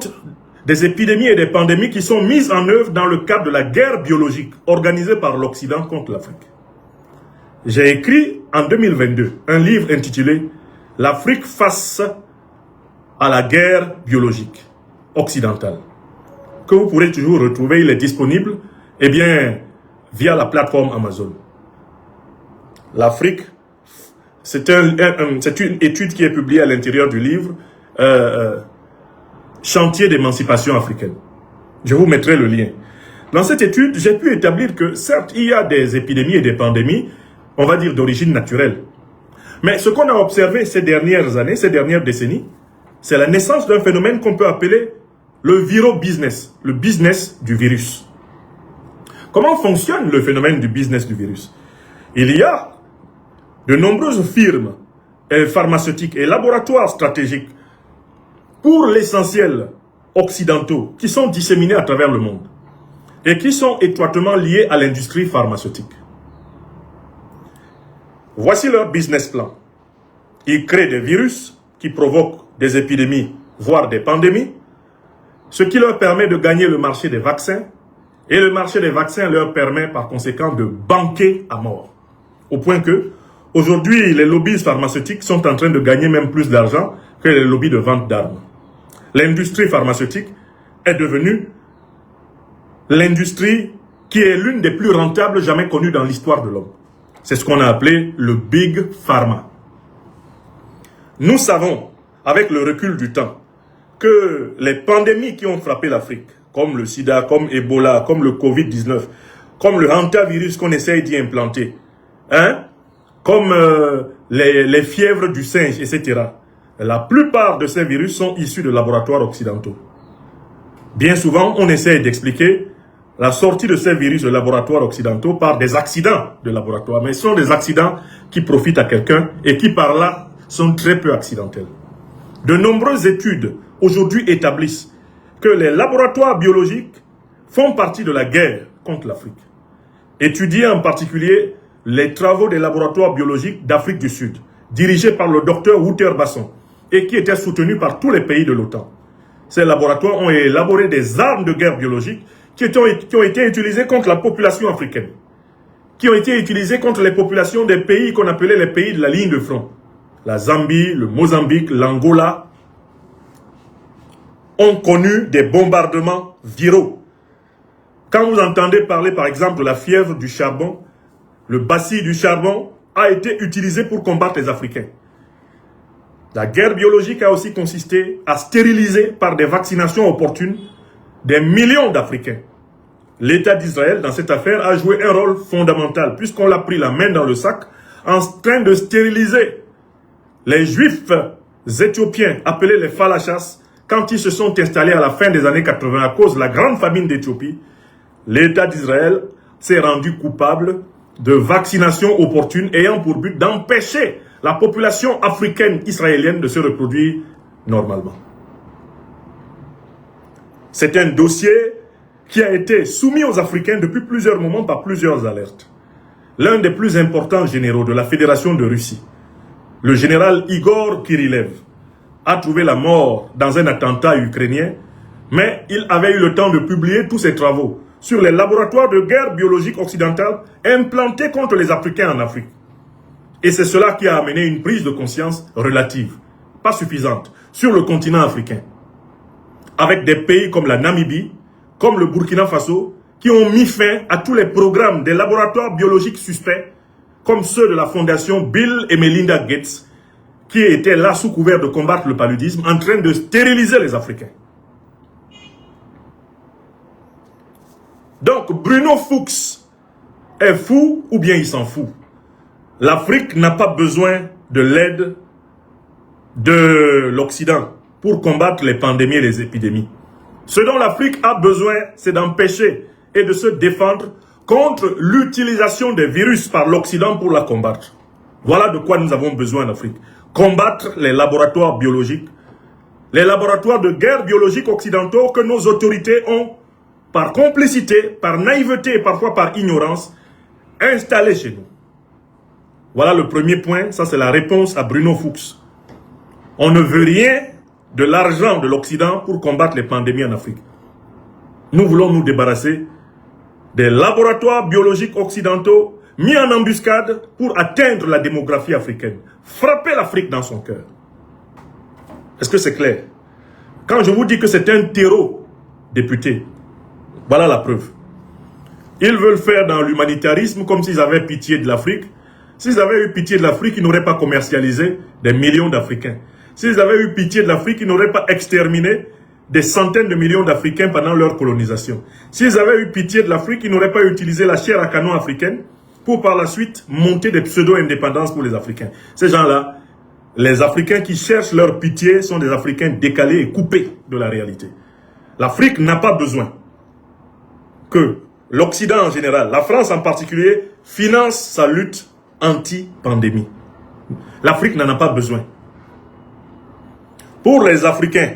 des épidémies et des pandémies qui sont mises en œuvre dans le cadre de la guerre biologique organisée par l'Occident contre l'Afrique. J'ai écrit en 2022 un livre intitulé « L'Afrique face à la guerre biologique occidentale » que vous pourrez toujours retrouver. Il est disponible eh bien, via la plateforme Amazon. L'Afrique, c'est une étude qui est publiée à l'intérieur du livre Chantier d'émancipation africaine. Je vous mettrai le lien. Dans cette étude, j'ai pu établir que certes, il y a des épidémies et des pandémies, on va dire d'origine naturelle. Mais ce qu'on a observé ces dernières années, ces dernières décennies, c'est la naissance d'un phénomène qu'on peut appeler le viro-business, le business du virus. Comment fonctionne le phénomène du business du virus? Il y a de nombreuses firmes pharmaceutiques et laboratoires stratégiques, pour l'essentiel occidentaux, qui sont disséminés à travers le monde et qui sont étroitement liés à l'industrie pharmaceutique. Voici leur business plan. Ils créent des virus qui provoquent des épidémies, voire des pandémies, ce qui leur permet de gagner le marché des vaccins, et le marché des vaccins leur permet par conséquent de banquer à mort. Au point que, aujourd'hui, les lobbies pharmaceutiques sont en train de gagner même plus d'argent que les lobbies de vente d'armes. L'industrie pharmaceutique est devenue l'industrie qui est l'une des plus rentables jamais connues dans l'histoire de l'homme. C'est ce qu'on a appelé le Big Pharma. Nous savons, avec le recul du temps, que les pandémies qui ont frappé l'Afrique, comme le sida, comme Ebola, comme le Covid-19, comme le hantavirus qu'on essaye d'y implanter, comme les fièvres du singe, etc. La plupart de ces virus sont issus de laboratoires occidentaux. Bien souvent, on essaye d'expliquer la sortie de ces virus de laboratoires occidentaux par des accidents de laboratoire. Mais ce sont des accidents qui profitent à quelqu'un et qui, par là, sont très peu accidentels. De nombreuses études aujourd'hui établissent que les laboratoires biologiques font partie de la guerre contre l'Afrique. Étudiez en particulier les travaux des laboratoires biologiques d'Afrique du Sud, dirigés par le docteur Wouter Basson, et qui étaient soutenus par tous les pays de l'OTAN. Ces laboratoires ont élaboré des armes de guerre biologiques qui ont été utilisées contre la population africaine, qui ont été utilisées contre les populations des pays qu'on appelait les pays de la ligne de front. La Zambie, le Mozambique, l'Angola ont connu des bombardements viraux. Quand vous entendez parler par exemple de la fièvre du charbon, le bacille du charbon a été utilisé pour combattre les Africains. La guerre biologique a aussi consisté à stériliser par des vaccinations opportunes des millions d'Africains. L'État d'Israël, dans cette affaire, a joué un rôle fondamental, puisqu'on l'a pris la main dans le sac, en train de stériliser les Juifs éthiopiens, appelés les Falachas, quand ils se sont installés à la fin des années 80 à cause de la grande famine d'Éthiopie. L'État d'Israël s'est rendu coupable de vaccinations opportunes ayant pour but d'empêcher la population africaine israélienne de se reproduire normalement. C'est un dossier qui a été soumis aux Africains depuis plusieurs moments par plusieurs alertes. L'un des plus importants généraux de la Fédération de Russie, le général Igor Kirilev, a trouvé la mort dans un attentat ukrainien, mais il avait eu le temps de publier tous ses travaux sur les laboratoires de guerre biologique occidentale implantés contre les Africains en Afrique. Et c'est cela qui a amené une prise de conscience relative, pas suffisante, sur le continent africain. Avec des pays comme la Namibie, comme le Burkina Faso, qui ont mis fin à tous les programmes des laboratoires biologiques suspects, comme ceux de la fondation Bill et Melinda Gates, qui étaient là sous couvert de combattre le paludisme, en train de stériliser les Africains. Donc, Bruno Fuchs est fou ou bien il s'en fout. L'Afrique n'a pas besoin de l'aide de l'Occident pour combattre les pandémies et les épidémies. Ce dont l'Afrique a besoin, c'est d'empêcher et de se défendre contre l'utilisation des virus par l'Occident pour la combattre. Voilà de quoi nous avons besoin en Afrique. Combattre les laboratoires biologiques, les laboratoires de guerre biologique occidentaux que nos autorités ont, par complicité, par naïveté et parfois par ignorance, installés chez nous. Voilà le premier point, ça c'est la réponse à Bruno Fuchs. On ne veut rien de l'argent de l'Occident pour combattre les pandémies en Afrique. Nous voulons nous débarrasser des laboratoires biologiques occidentaux mis en embuscade pour atteindre la démographie africaine. Frapper l'Afrique dans son cœur. Est-ce que c'est clair? Quand je vous dis que c'est un terreau, député, voilà la preuve. Ils veulent faire dans l'humanitarisme comme s'ils avaient pitié de l'Afrique. S'ils avaient eu pitié de l'Afrique, ils n'auraient pas commercialisé des millions d'Africains. S'ils avaient eu pitié de l'Afrique, ils n'auraient pas exterminé des centaines de millions d'Africains pendant leur colonisation. S'ils avaient eu pitié de l'Afrique, ils n'auraient pas utilisé la chair à canon africaine pour par la suite monter des pseudo-indépendances pour les Africains. Ces gens-là, les Africains qui cherchent leur pitié sont des Africains décalés et coupés de la réalité. L'Afrique n'a pas besoin que l'Occident en général, la France en particulier, finance sa lutte anti-pandémie. L'Afrique n'en a pas besoin. Pour les Africains,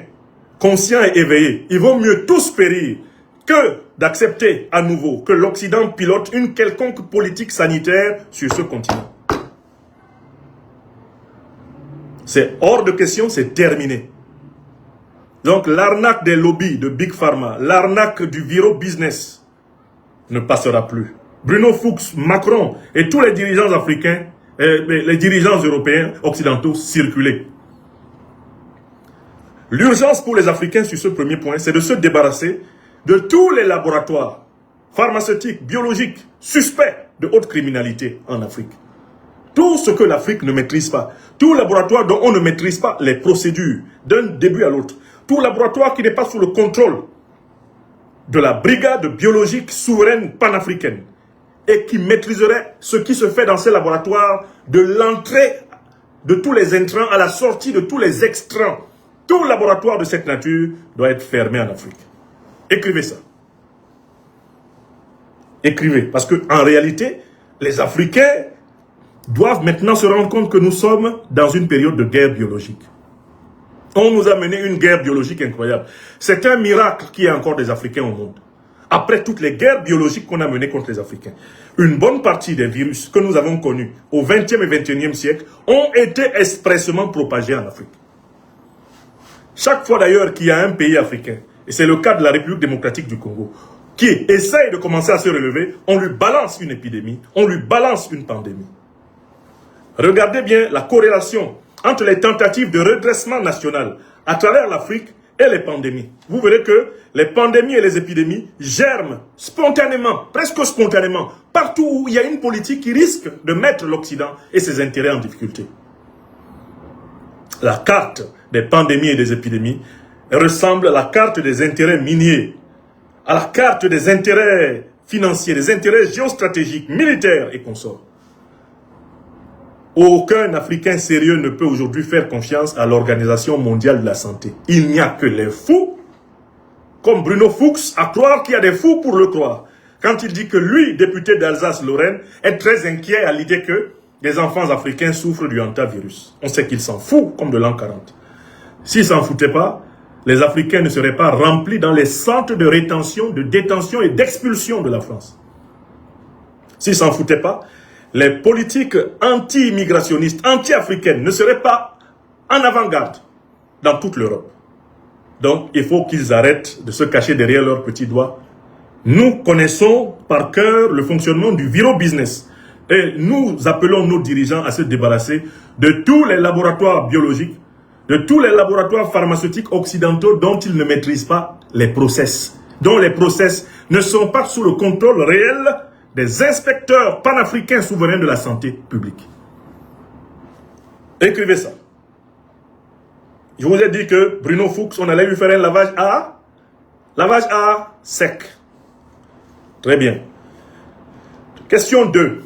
conscients et éveillés, il vaut mieux tous périr que d'accepter à nouveau que l'Occident pilote une quelconque politique sanitaire sur ce continent. C'est hors de question, c'est terminé. Donc l'arnaque des lobbies de Big Pharma, l'arnaque du Viro Business ne passera plus. Bruno Fuchs, Macron et tous les dirigeants africains, les dirigeants européens, occidentaux, circulaient. L'urgence pour les Africains sur ce premier point, c'est de se débarrasser de tous les laboratoires pharmaceutiques, biologiques, suspects de haute criminalité en Afrique. Tout ce que l'Afrique ne maîtrise pas, tout laboratoire dont on ne maîtrise pas les procédures d'un début à l'autre, tout laboratoire qui n'est pas sous le contrôle de la brigade biologique souveraine panafricaine et qui maîtriserait ce qui se fait dans ces laboratoires de l'entrée de tous les intrants à la sortie de tous les extrants. Tout laboratoire de cette nature doit être fermé en Afrique. Écrivez ça. Écrivez. Parce qu'en réalité, les Africains doivent maintenant se rendre compte que nous sommes dans une période de guerre biologique. On nous a mené une guerre biologique incroyable. C'est un miracle qu'il y ait encore des Africains au monde. Après toutes les guerres biologiques qu'on a menées contre les Africains, une bonne partie des virus que nous avons connus au XXe et XXIe siècle ont été expressément propagés en Afrique. Chaque fois d'ailleurs qu'il y a un pays africain, et c'est le cas de la République démocratique du Congo, qui essaye de commencer à se relever, on lui balance une épidémie, on lui balance une pandémie. Regardez bien la corrélation entre les tentatives de redressement national à travers l'Afrique et les pandémies. Vous verrez que les pandémies et les épidémies germent spontanément, presque spontanément, partout où il y a une politique qui risque de mettre l'Occident et ses intérêts en difficulté. La carte des pandémies et des épidémies ressemble à la carte des intérêts miniers, à la carte des intérêts financiers, des intérêts géostratégiques, militaires et consorts. Aucun Africain sérieux ne peut aujourd'hui faire confiance à l'Organisation mondiale de la santé. Il n'y a que les fous, comme Bruno Fuchs, à croire qu'il y a des fous pour le croire. Quand il dit que lui, député d'Alsace-Lorraine, est très inquiet à l'idée que les enfants africains souffrent du hantavirus. On sait qu'il s'en fout, comme de l'an 40. S'il ne s'en foutait pas, les Africains ne seraient pas remplis dans les centres de rétention, de détention et d'expulsion de la France. S'il ne s'en foutait pas, les politiques anti-immigrationnistes, anti-africaines ne seraient pas en avant-garde dans toute l'Europe. Donc, il faut qu'ils arrêtent de se cacher derrière leurs petits doigts. Nous connaissons par cœur le fonctionnement du Viro Business. Et nous appelons nos dirigeants à se débarrasser de tous les laboratoires biologiques, de tous les laboratoires pharmaceutiques occidentaux dont ils ne maîtrisent pas les process, dont les process ne sont pas sous le contrôle réel des inspecteurs panafricains souverains de la santé publique. Écrivez ça. Je vous ai dit que Bruno Fuchs, on allait lui faire un lavage à sec. Très bien. Question 2.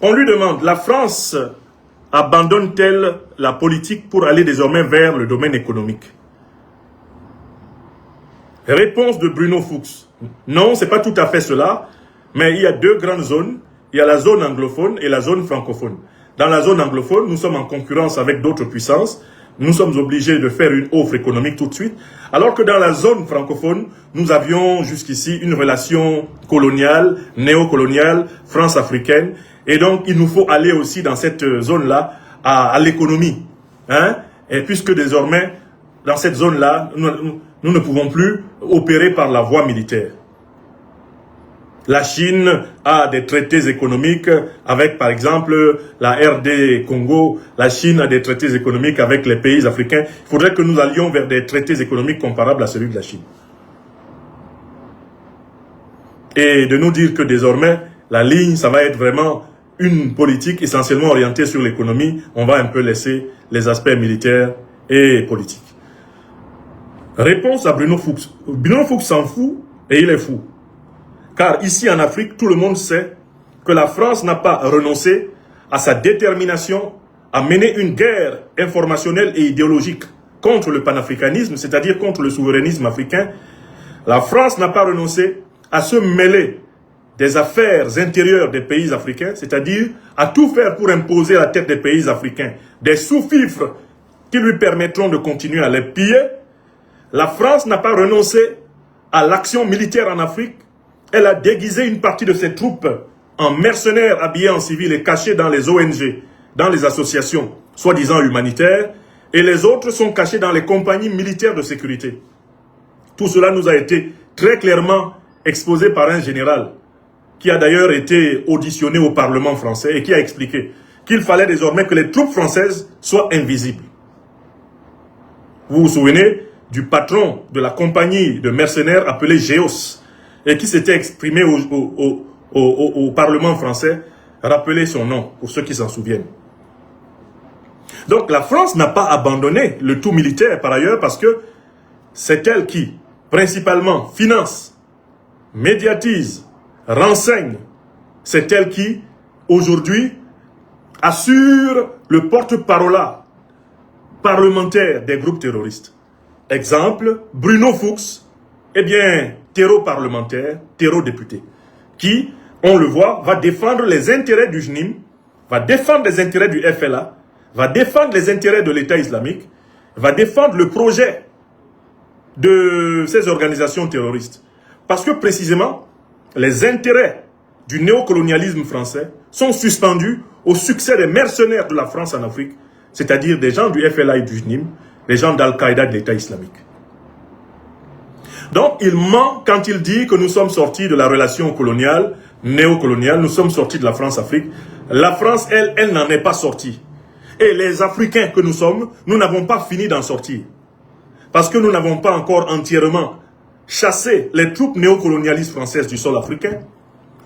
On lui demande, la France abandonne-t-elle la politique pour aller désormais vers le domaine économique? Réponse de Bruno Fuchs. Non, ce n'est pas tout à fait cela, mais il y a deux grandes zones. Il y a la zone anglophone et la zone francophone. Dans la zone anglophone, nous sommes en concurrence avec d'autres puissances. Nous sommes obligés de faire une offre économique tout de suite. Alors que dans la zone francophone, nous avions jusqu'ici une relation coloniale, néocoloniale, France-africaine. Et donc, il nous faut aller aussi dans cette zone-là à l'économie. Et puisque désormais, dans cette zone-là, nous ne pouvons plus opérer par la voie militaire. La Chine a des traités économiques avec, par exemple, la RD Congo. La Chine a des traités économiques avec les pays africains. Il faudrait que nous allions vers des traités économiques comparables à celui de la Chine. Et de nous dire que désormais, la ligne, ça va être vraiment une politique essentiellement orientée sur l'économie. On va un peu laisser les aspects militaires et politiques. Réponse à Bruno Fuchs. Bruno Fuchs s'en fout et il est fou. Car ici en Afrique, tout le monde sait que la France n'a pas renoncé à sa détermination à mener une guerre informationnelle et idéologique contre le panafricanisme, c'est-à-dire contre le souverainisme africain. La France n'a pas renoncé à se mêler des affaires intérieures des pays africains, c'est-à-dire à tout faire pour imposer à la tête des pays africains des sous-fifres qui lui permettront de continuer à les piller, la France n'a pas renoncé à l'action militaire en Afrique. Elle a déguisé une partie de ses troupes en mercenaires habillés en civil et cachés dans les ONG, dans les associations soi-disant humanitaires, et les autres sont cachés dans les compagnies militaires de sécurité. Tout cela nous a été très clairement exposé par un général qui a d'ailleurs été auditionné au Parlement français et qui a expliqué qu'il fallait désormais que les troupes françaises soient invisibles. Vous vous souvenez du patron de la compagnie de mercenaires appelée Géos et qui s'était exprimé au Parlement français. Rappelez son nom pour ceux qui s'en souviennent. Donc la France n'a pas abandonné le tout militaire par ailleurs parce que c'est elle qui principalement finance, médiatise, renseigne. C'est elle qui aujourd'hui assure le porte-parole parlementaire des groupes terroristes. Exemple, Bruno Fuchs, eh bien, terreau parlementaire, terreau député, qui, on le voit, va défendre les intérêts du JNIM, va défendre les intérêts du FLA, va défendre les intérêts de l'État islamique, va défendre le projet de ces organisations terroristes. Parce que précisément, les intérêts du néocolonialisme français sont suspendus au succès des mercenaires de la France en Afrique, c'est-à-dire des gens du FLA et du JNIM, les gens d'Al-Qaïda de l'État islamique. Donc, il ment quand il dit que nous sommes sortis de la relation coloniale, néocoloniale, nous sommes sortis de la France-Afrique. La France, elle n'en est pas sortie. Et les Africains que nous sommes, nous n'avons pas fini d'en sortir. Parce que nous n'avons pas encore entièrement chassé les troupes néocolonialistes françaises du sol africain.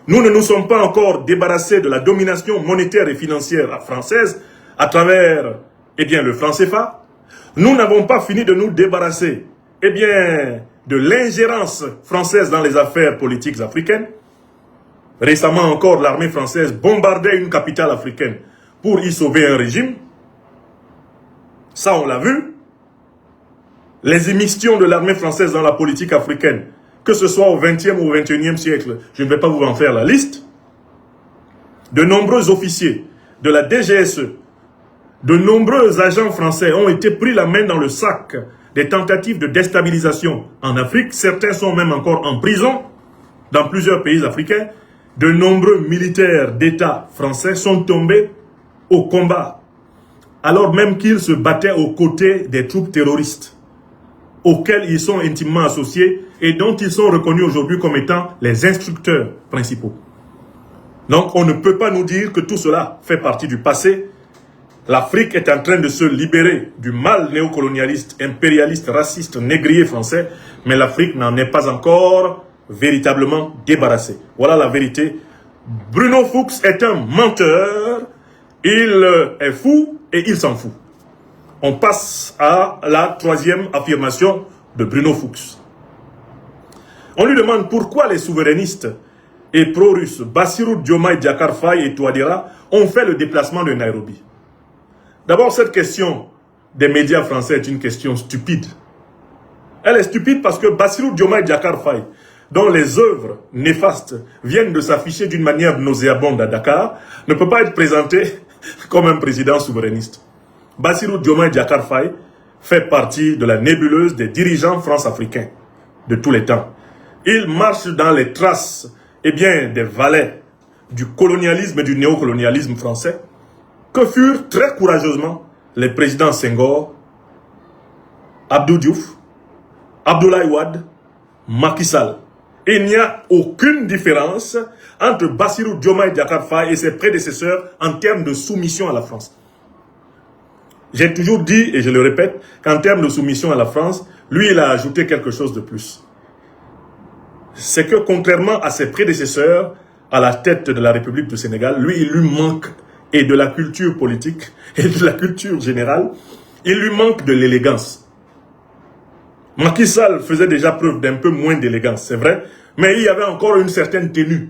Nous ne nous sommes pas encore débarrassés de la domination monétaire et financière française à travers, eh bien, le franc CFA. Nous n'avons pas fini de nous débarrasser, eh bien, de l'ingérence française dans les affaires politiques africaines. Récemment encore, l'armée française bombardait une capitale africaine pour y sauver un régime. Ça, on l'a vu. Les émissions de l'armée française dans la politique africaine, que ce soit au XXe ou au XXIe siècle, je ne vais pas vous en faire la liste. De nombreux officiers de la DGSE, de nombreux agents français ont été pris la main dans le sac des tentatives de déstabilisation en Afrique. Certains sont même encore en prison dans plusieurs pays africains. De nombreux militaires d'État français sont tombés au combat, alors même qu'ils se battaient aux côtés des troupes terroristes, auxquelles ils sont intimement associés et dont ils sont reconnus aujourd'hui comme étant les instructeurs principaux. Donc on ne peut pas nous dire que tout cela fait partie du passé. L'Afrique est en train de se libérer du mal néocolonialiste, impérialiste, raciste, négrier français, mais l'Afrique n'en est pas encore véritablement débarrassée. Voilà la vérité. Bruno Fuchs est un menteur, il est fou et il s'en fout. On passe à la troisième affirmation de Bruno Fuchs. On lui demande pourquoi les souverainistes et pro-russes Bassirou Diomaye Diakhar Faye et Touadéra ont fait le déplacement de Nairobi. D'abord, cette question des médias français est une question stupide. Elle est stupide parce que Bassirou Diomaye Diakhar Faye, dont les œuvres néfastes viennent de s'afficher d'une manière nauséabonde à Dakar, ne peut pas être présenté comme un président souverainiste. Bassirou Diomaye Diakhar Faye fait partie de la nébuleuse des dirigeants france-africains de tous les temps. Il marche dans les traces, eh bien, des valets du colonialisme et du néocolonialisme français, que furent très courageusement les présidents Senghor, Abdou Diouf, Abdoulaye Wade, Macky Sall. Et il n'y a aucune différence entre Bassirou Diomaye Diakhar Faye et ses prédécesseurs en termes de soumission à la France. J'ai toujours dit, et je le répète, qu'en termes de soumission à la France, lui, il a ajouté quelque chose de plus. C'est que contrairement à ses prédécesseurs à la tête de la République du Sénégal, lui, il lui manque et de la culture politique et de la culture générale, il lui manque de l'élégance. Macky Sall faisait déjà preuve d'un peu moins d'élégance, c'est vrai, mais il y avait encore une certaine tenue.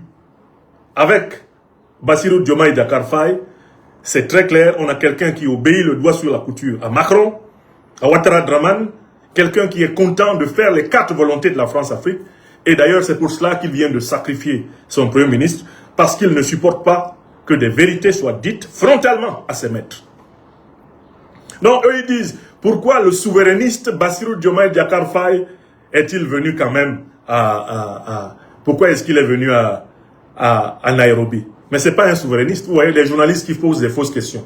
Avec Bassirou Diomaye Diakhar Faye, c'est très clair, on a quelqu'un qui obéit le doigt sur la couture à Macron, à Ouattara Draman, quelqu'un qui est content de faire les 4 volontés de la France-Afrique, Et d'ailleurs, c'est pour cela qu'il vient de sacrifier son Premier ministre, parce qu'il ne supporte pas que des vérités soient dites frontalement à ses maîtres. Donc, eux, ils disent, pourquoi le souverainiste Bassirou Diomaye Diakhar Faye est-il venu quand même pourquoi est-ce qu'il est venu à Nairobi? Mais ce n'est pas un souverainiste. Vous voyez, les journalistes qui posent des fausses questions.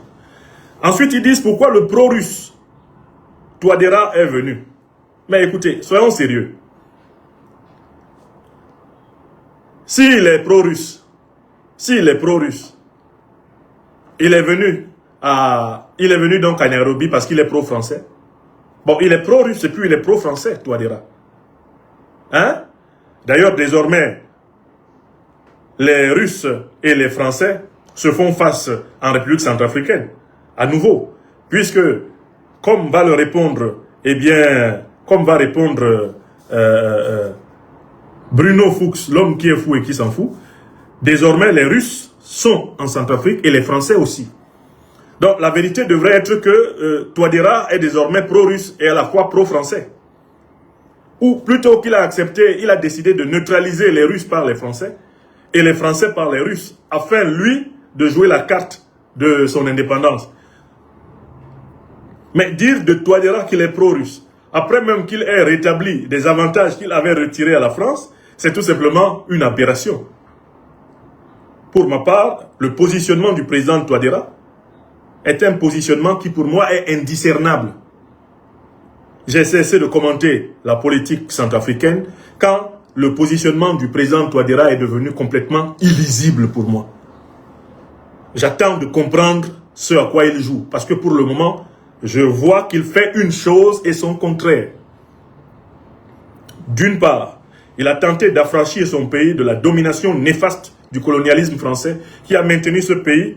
Ensuite, ils disent, pourquoi le pro-russe Touadéra est venu? Mais écoutez, soyons sérieux. S'il est pro-russe, il est venu donc à Nairobi parce qu'il est pro-français. Bon, il est pro-russe et puis il est pro-français, Touadéra. Hein? D'ailleurs, désormais, les Russes et les Français se font face en République centrafricaine, à nouveau, puisque, comme va le répondre, Bruno Fuchs, l'homme qui est fou et qui s'en fout, désormais les Russes sont en Centrafrique et les Français aussi. Donc la vérité devrait être que Touadéra est désormais pro-russe et à la fois pro-français. Ou plutôt qu'il a accepté, il a décidé de neutraliser les Russes par les Français et les Français par les Russes, afin lui de jouer la carte de son indépendance. Mais dire de Touadéra qu'il est pro-russe, après même qu'il ait rétabli des avantages qu'il avait retirés à la France, c'est tout simplement une aberration. Pour ma part, le positionnement du président Touadéra est un positionnement qui pour moi est indiscernable. J'ai cessé de commenter la politique centrafricaine quand le positionnement du président Touadéra est devenu complètement illisible pour moi. J'attends de comprendre ce à quoi il joue, parce que pour le moment, je vois qu'il fait une chose et son contraire. D'une part, il a tenté d'affranchir son pays de la domination néfaste du colonialisme français qui a maintenu ce pays,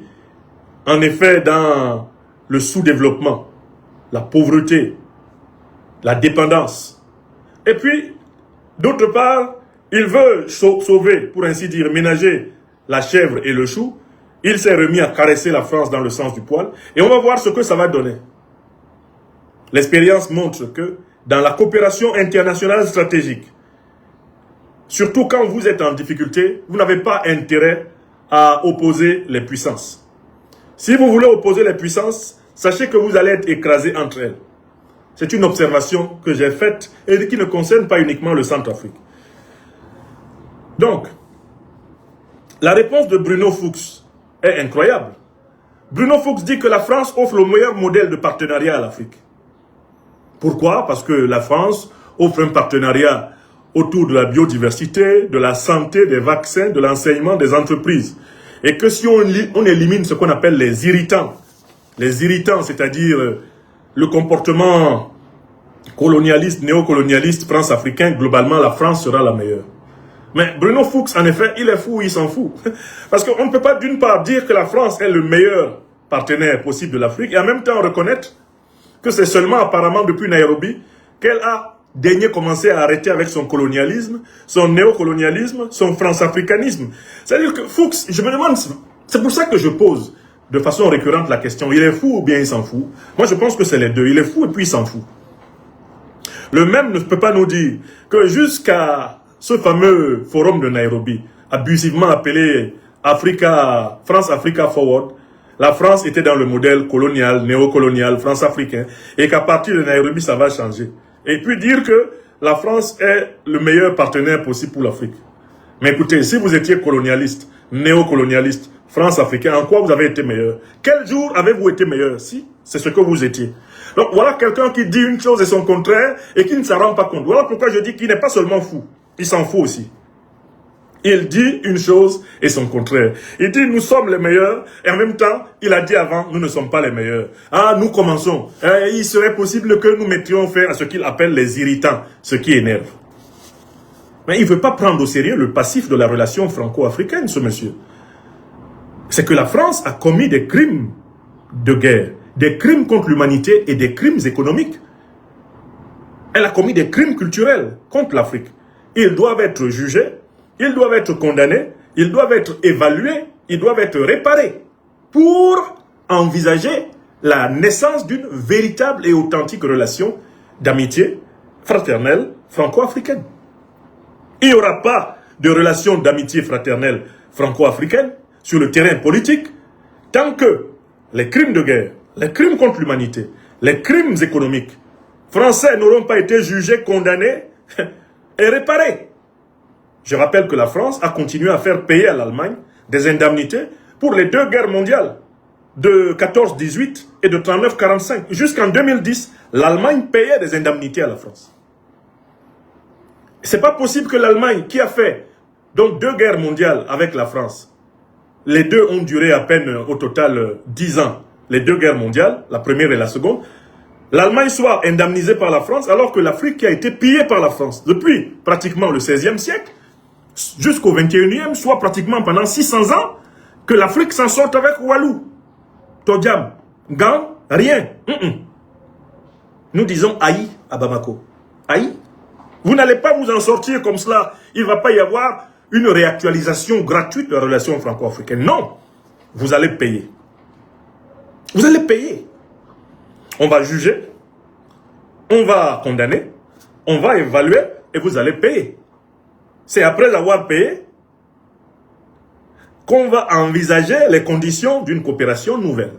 en effet, dans le sous-développement, la pauvreté, la dépendance. Et puis, d'autre part, il veut sauver, pour ainsi dire, ménager la chèvre et le chou. Il s'est remis à caresser la France dans le sens du poil. Et on va voir ce que ça va donner. L'expérience montre que dans la coopération internationale stratégique, surtout quand vous êtes en difficulté, vous n'avez pas intérêt à opposer les puissances. Si vous voulez opposer les puissances, sachez que vous allez être écrasé entre elles. C'est une observation que j'ai faite et qui ne concerne pas uniquement le Centrafrique. Donc, la réponse de Bruno Fuchs est incroyable. Bruno Fuchs dit que la France offre le meilleur modèle de partenariat à l'Afrique. Pourquoi? Parce que la France offre un partenariat autour de la biodiversité, de la santé, des vaccins, de l'enseignement, des entreprises. Et que si on élimine ce qu'on appelle les irritants, c'est-à-dire le comportement colonialiste, néocolonialiste, france-africain, globalement, la France sera la meilleure. Mais Bruno Fuchs, en effet, il est fou, il s'en fout. Parce qu'on ne peut pas, d'une part, dire que la France est le meilleur partenaire possible de l'Afrique et en même temps reconnaître que c'est seulement apparemment depuis Nairobi qu'elle a daigné commencer à arrêter avec son colonialisme, son néocolonialisme, son france-africanisme. C'est-à-dire que Fuchs, je me demande, c'est pour ça que je pose de façon récurrente la question, il est fou ou bien il s'en fout? Moi je pense que c'est les deux, il est fou et puis il s'en fout. Le même ne peut pas nous dire que jusqu'à ce fameux forum de Nairobi, abusivement appelé France-Africa Forward, la France était dans le modèle colonial, néocolonial, france-africain, et qu'à partir de Nairobi, ça va changer. Et puis dire que la France est le meilleur partenaire possible pour l'Afrique. Mais écoutez, si vous étiez colonialiste, néocolonialiste, France-africain, en quoi vous avez été meilleur? Quel jour avez-vous été meilleur? Si, c'est ce que vous étiez. Donc voilà quelqu'un qui dit une chose et son contraire, et qui ne s'en rend pas compte. Voilà pourquoi je dis qu'il n'est pas seulement fou, il s'en fout aussi. Il dit une chose et son contraire. Il dit nous sommes les meilleurs et en même temps, il a dit avant, nous ne sommes pas les meilleurs. Ah, nous commençons. Il serait possible que nous mettions fin à ce qu'il appelle les irritants, ce qui énerve. Mais il ne veut pas prendre au sérieux le passif de la relation franco-africaine, ce monsieur. C'est que la France a commis des crimes de guerre, des crimes contre l'humanité et des crimes économiques. Elle a commis des crimes culturels contre l'Afrique. Ils doivent être jugés. Ils doivent être condamnés, ils doivent être évalués, ils doivent être réparés pour envisager la naissance d'une véritable et authentique relation d'amitié fraternelle franco-africaine. Il n'y aura pas de relations d'amitié fraternelle franco-africaine sur le terrain politique tant que les crimes de guerre, les crimes contre l'humanité, les crimes économiques français n'auront pas été jugés, condamnés et réparés. Je rappelle que la France a continué à faire payer à l'Allemagne des indemnités pour les 2 guerres mondiales de 14-18 et de 39-45. Jusqu'en 2010, l'Allemagne payait des indemnités à la France. C'est pas possible que l'Allemagne, qui a fait donc 2 guerres mondiales avec la France, les deux ont duré à peine au total 10 ans, les 2 guerres mondiales, la première et la seconde, l'Allemagne soit indemnisée par la France alors que l'Afrique qui a été pillée par la France depuis pratiquement le 16e siècle jusqu'au 21e, soit pratiquement pendant 600 ans, que l'Afrique s'en sorte avec Walou, Todiam, Gan, rien. Nous disons aïe à Bamako. Aïe. Vous n'allez pas vous en sortir comme cela. Il ne va pas y avoir une réactualisation gratuite de la relation franco-africaine. Non. Vous allez payer. Vous allez payer. On va juger. On va condamner. On va évaluer et vous allez payer. C'est après avoir payé qu'on va envisager les conditions d'une coopération nouvelle.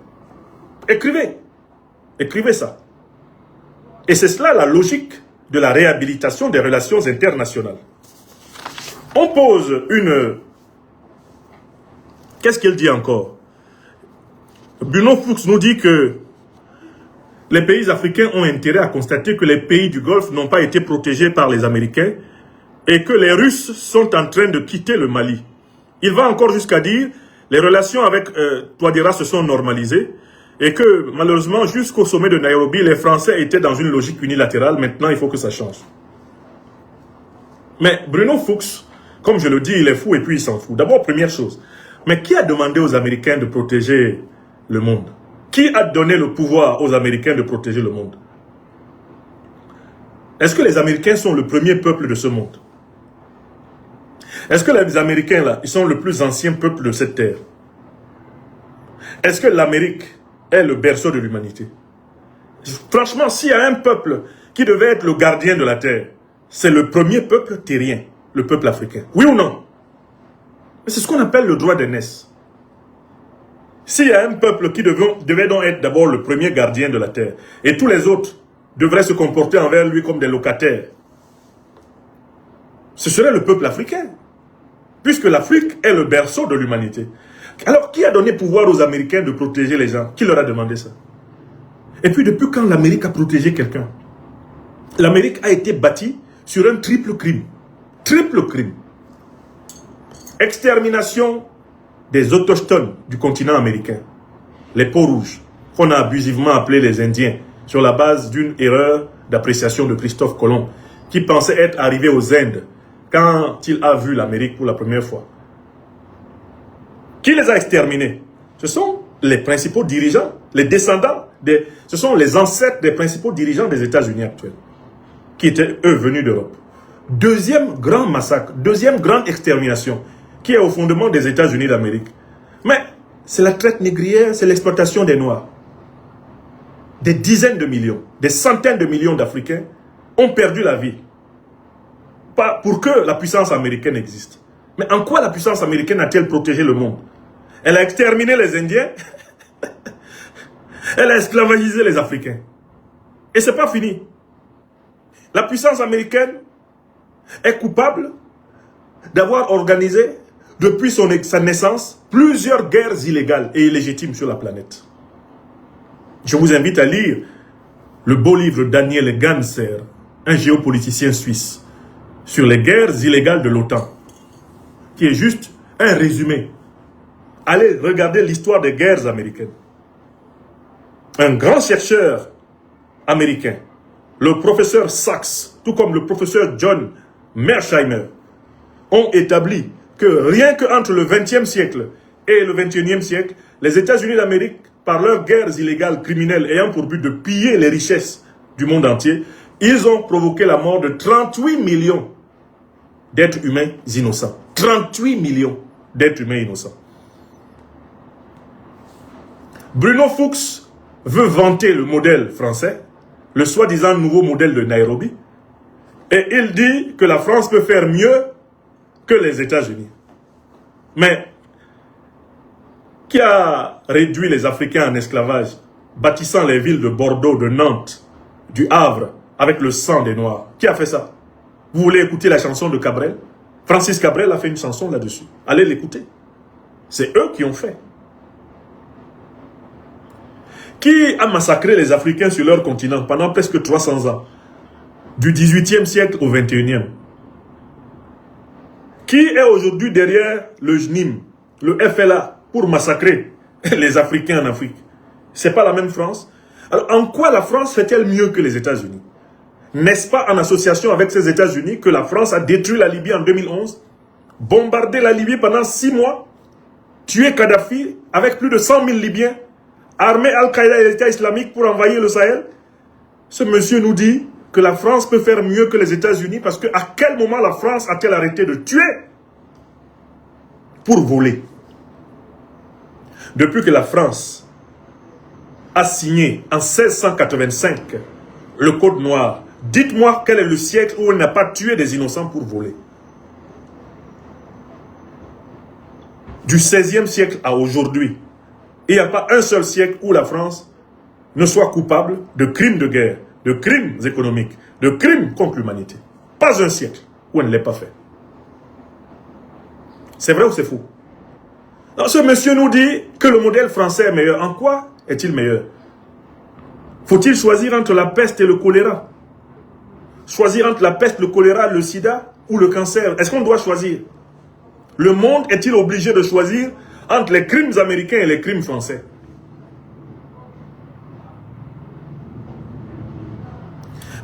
Écrivez. Écrivez ça. Et c'est cela la logique de la réhabilitation des relations internationales. On pose une... Qu'est-ce qu'il dit encore? Bruno Fuchs nous dit que les pays africains ont intérêt à constater que les pays du Golfe n'ont pas été protégés par les Américains et que les Russes sont en train de quitter le Mali. Il va encore jusqu'à dire les relations avec Touadéra se sont normalisées et que malheureusement jusqu'au sommet de Nairobi, les Français étaient dans une logique unilatérale. Maintenant, il faut que ça change. Mais Bruno Fuchs, comme je le dis, il est fou et puis il s'en fout. D'abord, première chose, mais qui a demandé aux Américains de protéger le monde? Qui a donné le pouvoir aux Américains de protéger le monde? Est-ce que les Américains sont le premier peuple de ce monde? Est-ce que les Américains, là, ils sont le plus ancien peuple de cette terre? Est-ce que l'Amérique est le berceau de l'humanité? Franchement, s'il y a un peuple qui devait être le gardien de la terre, c'est le premier peuple terrien, le peuple africain. Oui ou non? C'est ce qu'on appelle le droit d'aînesse. S'il y a un peuple qui devait donc être d'abord le premier gardien de la terre, et tous les autres devraient se comporter envers lui comme des locataires, ce serait le peuple africain. Puisque l'Afrique est le berceau de l'humanité. Alors, qui a donné pouvoir aux Américains de protéger les gens? Qui leur a demandé ça? Et puis, depuis quand l'Amérique a protégé quelqu'un? L'Amérique a été bâtie sur un triple crime. Triple crime. Extermination des autochtones du continent américain. Les peaux rouges, qu'on a abusivement appelés les Indiens, sur la base d'une erreur d'appréciation de Christophe Colomb, qui pensait être arrivé aux Indes quand il a vu l'Amérique pour la première fois. Qui les a exterminés? Ce sont les principaux dirigeants, les descendants, ce sont les ancêtres des principaux dirigeants des États-Unis actuels, qui étaient eux venus d'Europe. Deuxième grand massacre, deuxième grande extermination, qui est au fondement des États-Unis d'Amérique. Mais c'est la traite négrière, c'est l'exploitation des Noirs. Des dizaines de millions, des centaines de millions d'Africains ont perdu la vie. Pas pour que la puissance américaine existe. Mais en quoi la puissance américaine a-t-elle protégé le monde? Elle a exterminé les Indiens. Elle a esclavagisé les Africains. Et c'est pas fini. La puissance américaine est coupable d'avoir organisé, depuis sa naissance, plusieurs guerres illégales et illégitimes sur la planète. Je vous invite à lire le beau livre Daniel Ganser, un géopoliticien suisse, sur les guerres illégales de l'OTAN, qui est juste un résumé. Allez regarder l'histoire des guerres américaines. Un grand chercheur américain, le professeur Sachs, tout comme le professeur John Mearsheimer, ont établi que rien qu'entre le XXe siècle et le XXIe siècle, les États-Unis d'Amérique, par leurs guerres illégales criminelles ayant pour but de piller les richesses du monde entier, ils ont provoqué la mort de 38 millions d'êtres humains innocents. 38 millions d'êtres humains innocents. Bruno Fuchs veut vanter le modèle français, le soi-disant nouveau modèle de Nairobi, et il dit que la France peut faire mieux que les États-Unis. Mais qui a réduit les Africains en esclavage, bâtissant les villes de Bordeaux, de Nantes, du Havre, avec le sang des Noirs? Qui a fait ça? Vous voulez écouter la chanson de Cabrel? Francis Cabrel a fait une chanson là-dessus. Allez l'écouter. C'est eux qui ont fait. Qui a massacré les Africains sur leur continent pendant presque 300 ans? Du 18e siècle au 21e. Qui est aujourd'hui derrière le JNIM, le FLA, pour massacrer les Africains en Afrique? C'est pas la même France? Alors, en quoi la France fait-elle mieux que les États-Unis? N'est-ce pas en association avec ces États-Unis que la France a détruit la Libye en 2011, bombardé la Libye pendant 6 mois, tué Kadhafi avec plus de 100 000 Libyens, armé Al-Qaïda et l'État islamique pour envahir le Sahel? Ce monsieur nous dit que la France peut faire mieux que les États-Unis parce que à quel moment la France a-t-elle arrêté de tuer pour voler? Depuis que la France a signé en 1685 le Code noir, dites-moi quel est le siècle où elle n'a pas tué des innocents pour voler. Du 16e siècle à aujourd'hui, il n'y a pas un seul siècle où la France ne soit coupable de crimes de guerre, de crimes économiques, de crimes contre l'humanité. Pas un siècle où elle ne l'ait pas fait. C'est vrai ou c'est faux? Alors, ce monsieur nous dit que le modèle français est meilleur. En quoi est-il meilleur? Faut-il choisir entre la peste et le choléra? Choisir entre la peste, le choléra, le sida ou le cancer? Est-ce qu'on doit choisir? Le monde est-il obligé de choisir entre les crimes américains et les crimes français?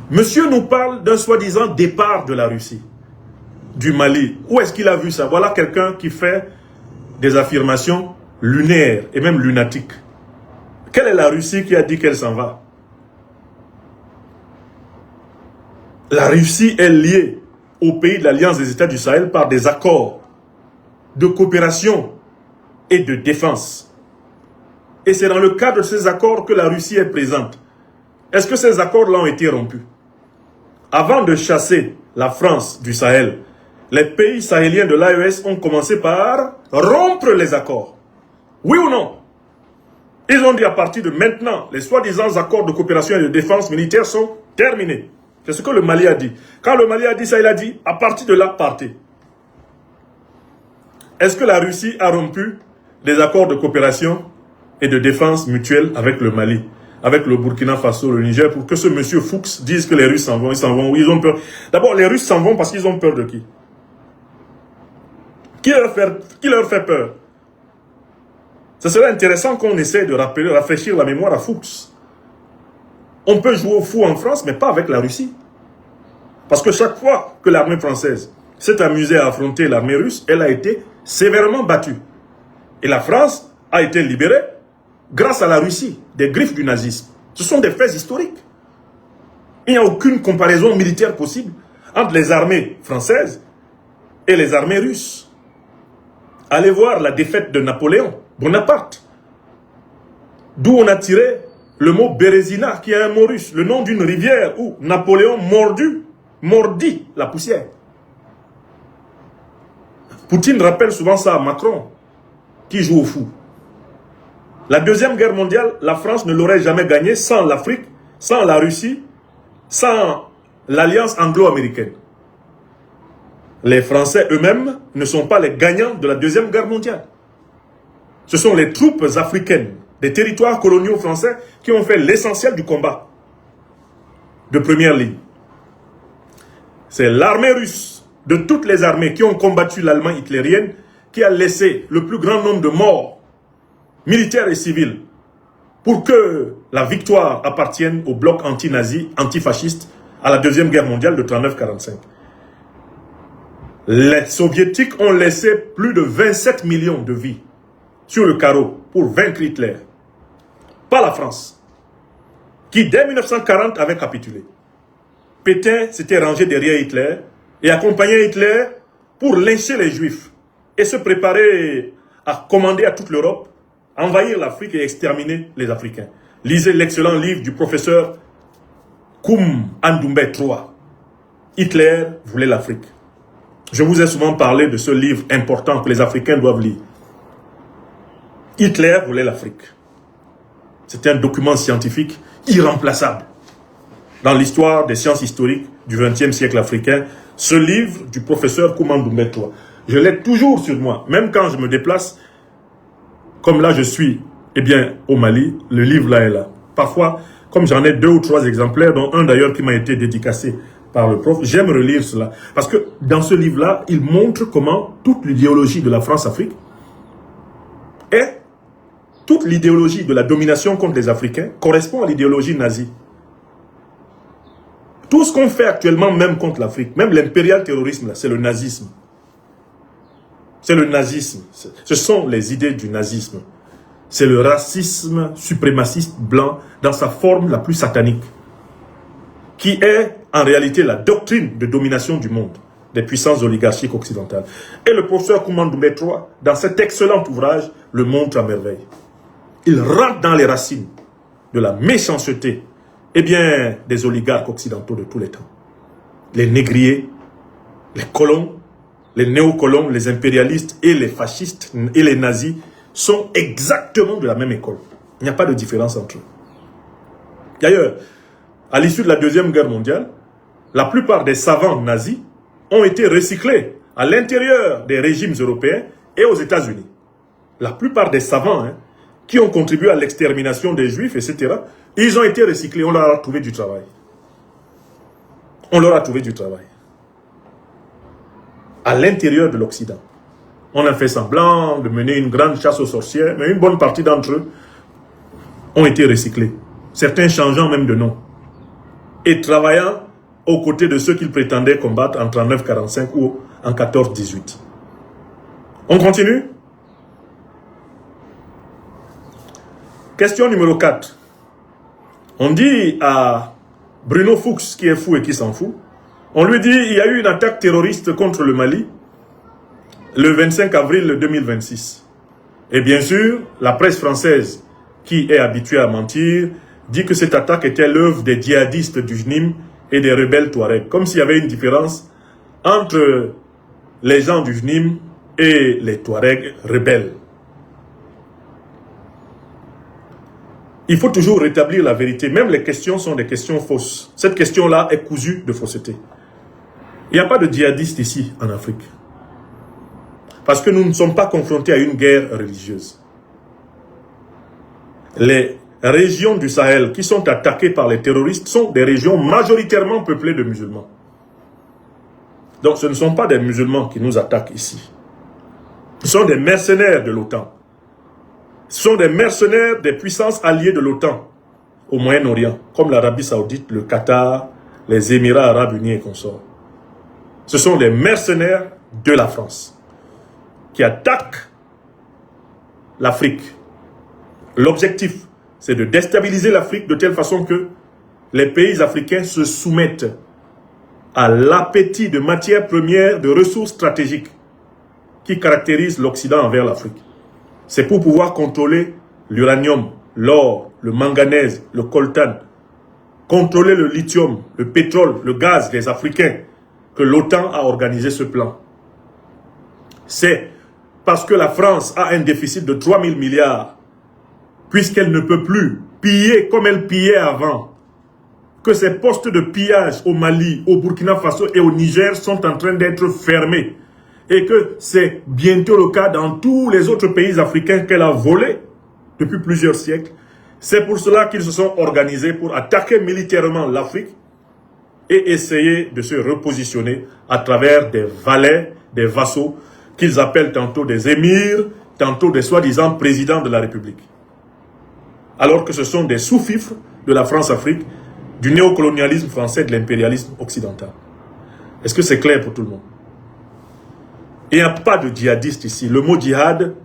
Monsieur nous parle d'un soi-disant départ de la Russie, du Mali. Où est-ce qu'il a vu ça? Voilà quelqu'un qui fait des affirmations lunaires et même lunatiques. Quelle est la Russie qui a dit qu'elle s'en va? La Russie est liée au pays de l'Alliance des États du Sahel par des accords de coopération et de défense. Et c'est dans le cadre de ces accords que la Russie est présente. Est-ce que ces accords-là ont été rompus? Avant de chasser la France du Sahel, les pays sahéliens de l'AES ont commencé par rompre les accords. Oui ou non? Ils ont dit à partir de maintenant, les soi-disant accords de coopération et de défense militaire sont terminés. C'est ce que le Mali a dit. Quand le Mali a dit ça, il a dit, à partir de là, partez. Est-ce que la Russie a rompu les accords de coopération et de défense mutuelle avec le Mali, avec le Burkina Faso, le Niger, pour que ce monsieur Fuchs dise que les Russes s'en vont? Ils s'en vont, oui, ils ont peur. D'abord, les Russes s'en vont parce qu'ils ont peur de qui? Qui leur fait peur? Ce serait intéressant qu'on essaie de rafraîchir la mémoire à Fuchs. On peut jouer au fou en France, mais pas avec la Russie. Parce que chaque fois que l'armée française s'est amusée à affronter l'armée russe, elle a été sévèrement battue. Et la France a été libérée grâce à la Russie, des griffes du nazisme. Ce sont des faits historiques. Il n'y a aucune comparaison militaire possible entre les armées françaises et les armées russes. Allez voir la défaite de Napoléon Bonaparte, d'où on a tiré le mot Bérésina, qui est un mot russe, le nom d'une rivière où Napoléon mordit la poussière. Poutine rappelle souvent ça à Macron, qui joue au fou. La Deuxième Guerre mondiale, la France ne l'aurait jamais gagnée sans l'Afrique, sans la Russie, sans l'alliance anglo-américaine. Les Français eux-mêmes ne sont pas les gagnants de la Deuxième Guerre mondiale. Ce sont les troupes africaines des territoires coloniaux français qui ont fait l'essentiel du combat de première ligne. C'est l'armée russe, de toutes les armées qui ont combattu l'Allemagne hitlérienne, qui a laissé le plus grand nombre de morts militaires et civils pour que la victoire appartienne au bloc anti-nazi, antifasciste à la Deuxième Guerre mondiale de 1939-1945. Les soviétiques ont laissé plus de 27 millions de vies sur le carreau pour vaincre Hitler. Pas la France, qui dès 1940 avait capitulé. Pétain s'était rangé derrière Hitler et accompagnait Hitler pour lyncher les Juifs et se préparer à commander à toute l'Europe, envahir l'Afrique et exterminer les Africains. Lisez l'excellent livre du professeur Koum Andoumbe III. Hitler voulait l'Afrique. Je vous ai souvent parlé de ce livre important que les Africains doivent lire. Hitler voulait l'Afrique. C'était un document scientifique irremplaçable dans l'histoire des sciences historiques du XXe siècle africain. Ce livre du professeur Kouma Ndoumbe Touré, je l'ai toujours sur moi. Même quand je me déplace, comme là je suis, eh bien, au Mali, le livre là est là. Parfois, comme j'en ai 2 ou 3 exemplaires, dont un d'ailleurs qui m'a été dédicacé par le prof, j'aime relire cela. Parce que dans ce livre-là, il montre comment toute l'idéologie de la France-Afrique et toute l'idéologie de la domination contre les Africains correspond à l'idéologie nazie. Tout ce qu'on fait actuellement, même contre l'Afrique, même l'impérial terrorisme, c'est le nazisme. C'est le nazisme. Ce sont les idées du nazisme. C'est le racisme suprémaciste blanc dans sa forme la plus satanique, qui est en réalité la doctrine de domination du monde des puissances oligarchiques occidentales. Et le professeur Kouma Ndoumbe Touré, dans cet excellent ouvrage, le montre à merveille. Il rentre dans les racines de la méchanceté, eh bien, des oligarques occidentaux de tous les temps. Les négriers, les colons, les néocolons, les impérialistes et les fascistes et les nazis sont exactement de la même école. Il n'y a pas de différence entre eux. D'ailleurs, à l'issue de la Deuxième Guerre mondiale, la plupart des savants nazis ont été recyclés à l'intérieur des régimes européens et aux États-Unis. La plupart des savants qui ont contribué à l'extermination des Juifs, etc., ils ont été recyclés, on leur a trouvé du travail. On leur a trouvé du travail. À l'intérieur de l'Occident. On a fait semblant de mener une grande chasse aux sorcières, mais une bonne partie d'entre eux ont été recyclés. Certains changeant même de nom. Et travaillant aux côtés de ceux qu'ils prétendaient combattre en 39-45 ou en 14-18. On continue? Question numéro 4. On dit à Bruno Fuchs, qui est fou et qui s'en fout, on lui dit il y a eu une attaque terroriste contre le Mali le 25 avril 2026. Et bien sûr, la presse française, qui est habituée à mentir, dit que cette attaque était l'œuvre des djihadistes du JNIM et des rebelles Touaregs. Comme s'il y avait une différence entre les gens du JNIM et les Touaregs rebelles. Il faut toujours rétablir la vérité. Même les questions sont des questions fausses. Cette question-là est cousue de fausseté. Il n'y a pas de djihadistes ici, en Afrique. Parce que nous ne sommes pas confrontés à une guerre religieuse. Les régions du Sahel qui sont attaquées par les terroristes sont des régions majoritairement peuplées de musulmans. Donc ce ne sont pas des musulmans qui nous attaquent ici. Ce sont des mercenaires de l'OTAN. Ce sont des mercenaires des puissances alliées de l'OTAN au Moyen-Orient, comme l'Arabie Saoudite, le Qatar, les Émirats Arabes Unis et consorts. Ce sont des mercenaires de la France qui attaquent l'Afrique. L'objectif, c'est de déstabiliser l'Afrique de telle façon que les pays africains se soumettent à l'appétit de matières premières, de ressources stratégiques qui caractérisent l'Occident envers l'Afrique. C'est pour pouvoir contrôler l'uranium, l'or, le manganèse, le coltan, contrôler le lithium, le pétrole, le gaz des Africains, que l'OTAN a organisé ce plan. C'est parce que la France a un déficit de 3 000 milliards, puisqu'elle ne peut plus piller comme elle pillait avant, que ces postes de pillage au Mali, au Burkina Faso et au Niger sont en train d'être fermés, et que c'est bientôt le cas dans tous les autres pays africains qu'elle a volés depuis plusieurs siècles. C'est pour cela qu'ils se sont organisés pour attaquer militairement l'Afrique et essayer de se repositionner à travers des valets, des vassaux, qu'ils appellent tantôt des émirs, tantôt des soi-disant présidents de la République. Alors que ce sont des sous-fifres de la France-Afrique, du néocolonialisme français, de l'impérialisme occidental. Est-ce que c'est clair pour tout le monde? Il n'y a pas de djihadiste ici. Le mot djihad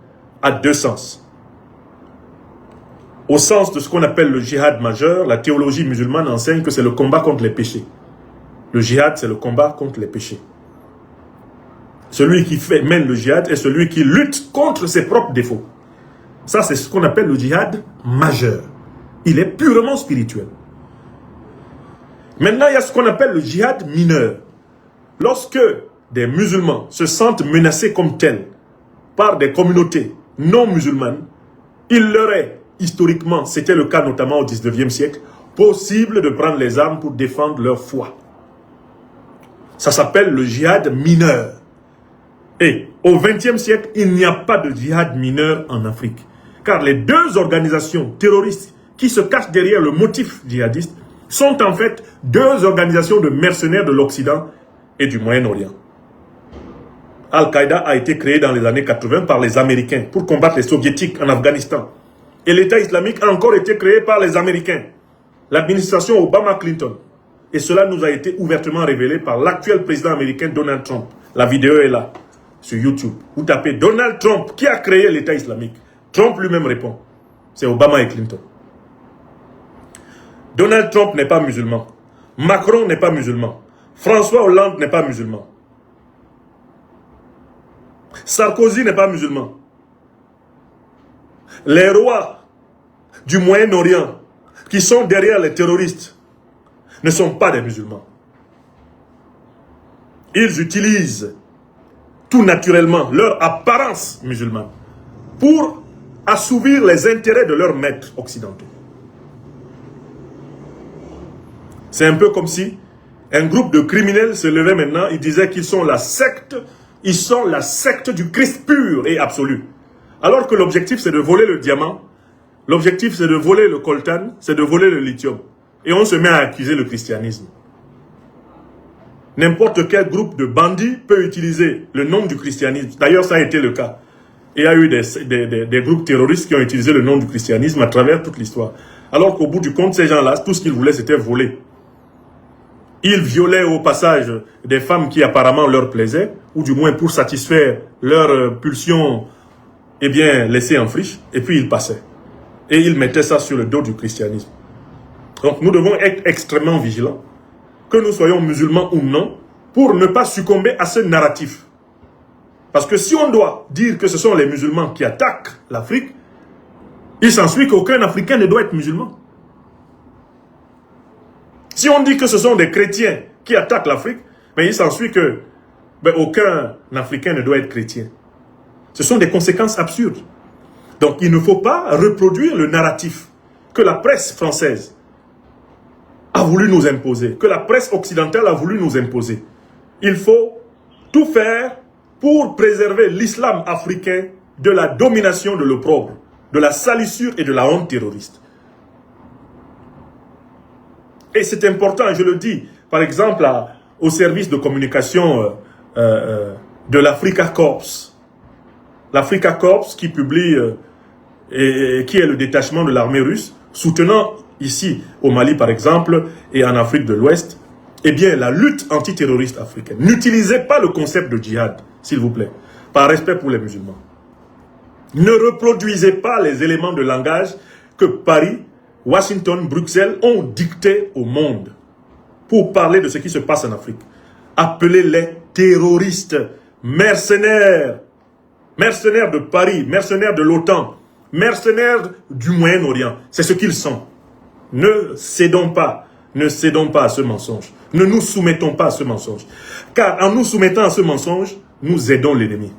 a deux sens. Au sens de ce qu'on appelle le djihad majeur, la théologie musulmane enseigne que c'est le combat contre les péchés. Le djihad, c'est le combat contre les péchés. Celui qui mène le djihad est celui qui lutte contre ses propres défauts. Ça, c'est ce qu'on appelle le djihad majeur. Il est purement spirituel. Maintenant, il y a ce qu'on appelle le djihad mineur. Lorsque des musulmans se sentent menacés comme tels par des communautés non musulmanes, il leur est, historiquement, c'était le cas notamment au 19e siècle, possible de prendre les armes pour défendre leur foi. Ça s'appelle le djihad mineur. Et au 20e siècle, il n'y a pas de djihad mineur en Afrique. Car les deux organisations terroristes qui se cachent derrière le motif djihadiste sont en fait deux organisations de mercenaires de l'Occident et du Moyen-Orient. Al-Qaïda a été créé dans les années 80 par les Américains pour combattre les Soviétiques en Afghanistan. Et l'État islamique a encore été créé par les Américains, l'administration Obama-Clinton. Et cela nous a été ouvertement révélé par l'actuel président américain Donald Trump. La vidéo est là, sur YouTube. Vous tapez Donald Trump, qui a créé l'État islamique. Trump lui-même répond. C'est Obama et Clinton. Donald Trump n'est pas musulman. Macron n'est pas musulman. François Hollande n'est pas musulman. Sarkozy n'est pas musulman. Les rois du Moyen-Orient qui sont derrière les terroristes ne sont pas des musulmans. Ils utilisent tout naturellement leur apparence musulmane pour assouvir les intérêts de leurs maîtres occidentaux. C'est un peu comme si un groupe de criminels se levait maintenant, ils disaient qu'ils sont la secte, du Christ pur et absolu. Alors que l'objectif c'est de voler le diamant, l'objectif c'est de voler le coltan, c'est de voler le lithium. Et on se met à accuser le christianisme. N'importe quel groupe de bandits peut utiliser le nom du christianisme. D'ailleurs, ça a été le cas. Il y a eu des groupes terroristes qui ont utilisé le nom du christianisme à travers toute l'histoire. Alors qu'au bout du compte, ces gens-là, tout ce qu'ils voulaient, c'était voler. Ils violaient au passage des femmes qui apparemment leur plaisaient, ou du moins pour satisfaire leurs pulsions, eh bien, laissées en friche, et puis ils passaient. Et ils mettaient ça sur le dos du christianisme. Donc nous devons être extrêmement vigilants, que nous soyons musulmans ou non, pour ne pas succomber à ce narratif. Parce que si on doit dire que ce sont les musulmans qui attaquent l'Afrique, il s'ensuit qu'aucun Africain ne doit être musulman. Si on dit que ce sont des chrétiens qui attaquent l'Afrique, mais il s'ensuit que aucun Africain ne doit être chrétien. Ce sont des conséquences absurdes. Donc il ne faut pas reproduire le narratif que la presse française a voulu nous imposer, que la presse occidentale a voulu nous imposer. Il faut tout faire pour préserver l'islam africain de la domination de l'opprobre, de la salissure et de la honte terroriste. Et c'est important, je le dis, par exemple, au service de communication de l'Africa Corps. L'Africa Corps qui publie, et qui est le détachement de l'armée russe, soutenant ici au Mali par exemple, et en Afrique de l'Ouest, eh bien la lutte antiterroriste africaine. N'utilisez pas le concept de djihad, s'il vous plaît, par respect pour les musulmans. Ne reproduisez pas les éléments de langage que Paris, Washington, Bruxelles ont dicté au monde pour parler de ce qui se passe en Afrique. Appelez-les terroristes, mercenaires, mercenaires de Paris, mercenaires de l'OTAN, mercenaires du Moyen-Orient. C'est ce qu'ils sont. Ne cédons pas à ce mensonge. Ne nous soumettons pas à ce mensonge. Car en nous soumettant à ce mensonge, nous aidons l'ennemi.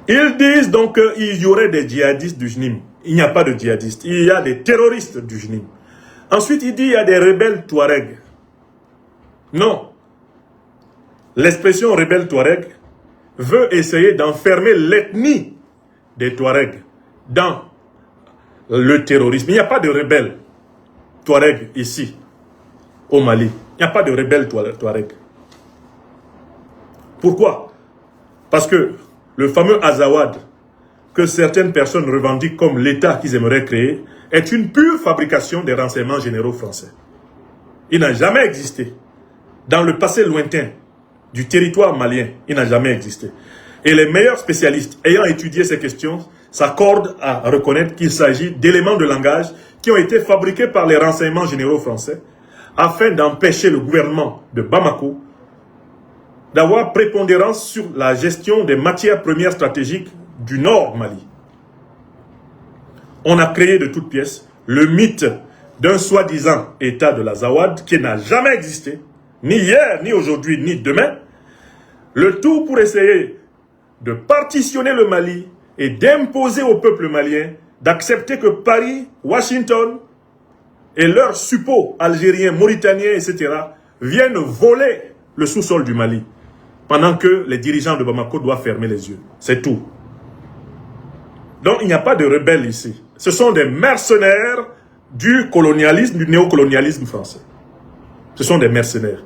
Ils disent donc qu'il y aurait des djihadistes du JNIM. Il n'y a pas de djihadistes. Il y a des terroristes du JNIM. Ensuite, il dit qu'il y a des rebelles Touareg. Non. L'expression rebelle Touareg veut essayer d'enfermer l'ethnie des Touaregs dans le terrorisme. Il n'y a pas de rebelles Touareg ici, au Mali. Il n'y a pas de rebelles Touareg. Pourquoi? Parce que le fameux Azawad, que certaines personnes revendiquent comme l'État qu'ils aimeraient créer, est une pure fabrication des renseignements généraux français. Il n'a jamais existé. Dans le passé lointain du territoire malien, il n'a jamais existé. Et les meilleurs spécialistes ayant étudié ces questions s'accordent à reconnaître qu'il s'agit d'éléments de langage qui ont été fabriqués par les renseignements généraux français afin d'empêcher le gouvernement de Bamako d'avoir prépondérance sur la gestion des matières premières stratégiques du Nord Mali. On a créé de toutes pièces le mythe d'un soi-disant État de l'Azawad qui n'a jamais existé, ni hier, ni aujourd'hui, ni demain. Le tout pour essayer de partitionner le Mali et d'imposer au peuple malien d'accepter que Paris, Washington et leurs suppôts algériens, mauritaniens, etc. viennent voler le sous-sol du Mali pendant que les dirigeants de Bamako doivent fermer les yeux. C'est tout. Donc il n'y a pas de rebelles ici. Ce sont des mercenaires du colonialisme, du néocolonialisme français. Ce sont des mercenaires.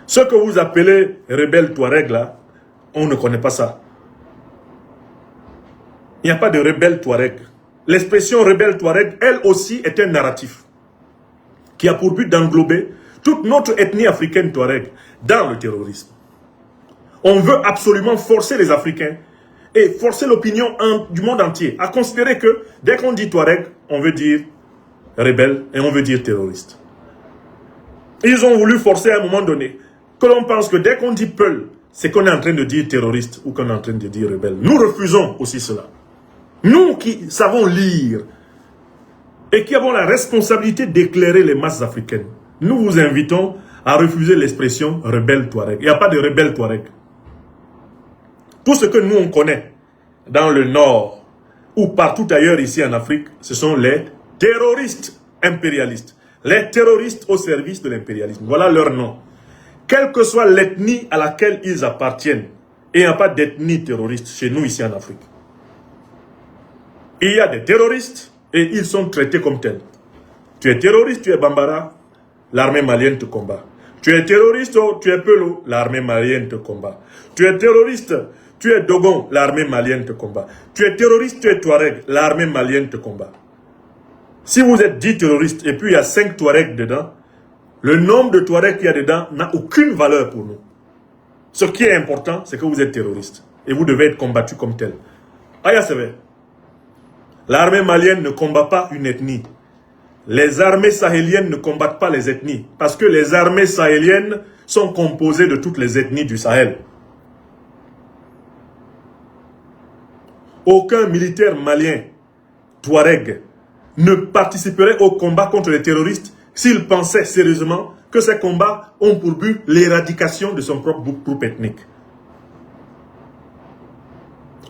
Ce que vous appelez rebelles Touareg là, on ne connaît pas ça. Il n'y a pas de rebelle Touareg. L'expression rebelle Touareg, elle aussi, est un narratif qui a pour but d'englober toute notre ethnie africaine Touareg dans le terrorisme. On veut absolument forcer les Africains et forcer l'opinion du monde entier à considérer que dès qu'on dit Touareg, on veut dire rebelle et on veut dire terroriste. Ils ont voulu forcer à un moment donné que l'on pense que dès qu'on dit Peul, c'est qu'on est en train de dire terroriste ou qu'on est en train de dire rebelle. Nous refusons aussi cela. Nous qui savons lire et qui avons la responsabilité d'éclairer les masses africaines, nous vous invitons à refuser l'expression rebelle Touareg. Il n'y a pas de rebelle Touareg. Tout ce que nous on connaît dans le Nord ou partout ailleurs ici en Afrique, ce sont les terroristes impérialistes. Les terroristes au service de l'impérialisme. Voilà leur nom. Quelle que soit l'ethnie à laquelle ils appartiennent, il n'y a pas d'ethnie terroriste chez nous ici en Afrique. Il y a des terroristes et ils sont traités comme tels. Tu es terroriste, tu es Bambara, l'armée malienne te combat. Tu es terroriste, tu es Pelou, l'armée malienne te combat. Tu es terroriste, tu es Dogon, l'armée malienne te combat. Tu es terroriste, tu es Touareg, l'armée malienne te combat. Si vous êtes 10 terroristes et puis il y a 5 Touaregs dedans, le nombre de Touaregs qu'il y a dedans n'a aucune valeur pour nous. Ce qui est important, c'est que vous êtes terroriste et vous devez être combattu comme tel. Aya Seve. L'armée malienne ne combat pas une ethnie. Les armées sahéliennes ne combattent pas les ethnies. Parce que les armées sahéliennes sont composées de toutes les ethnies du Sahel. Aucun militaire malien, Touareg, ne participerait au combat contre les terroristes s'il pensait sérieusement que ces combats ont pour but l'éradication de son propre groupe ethnique.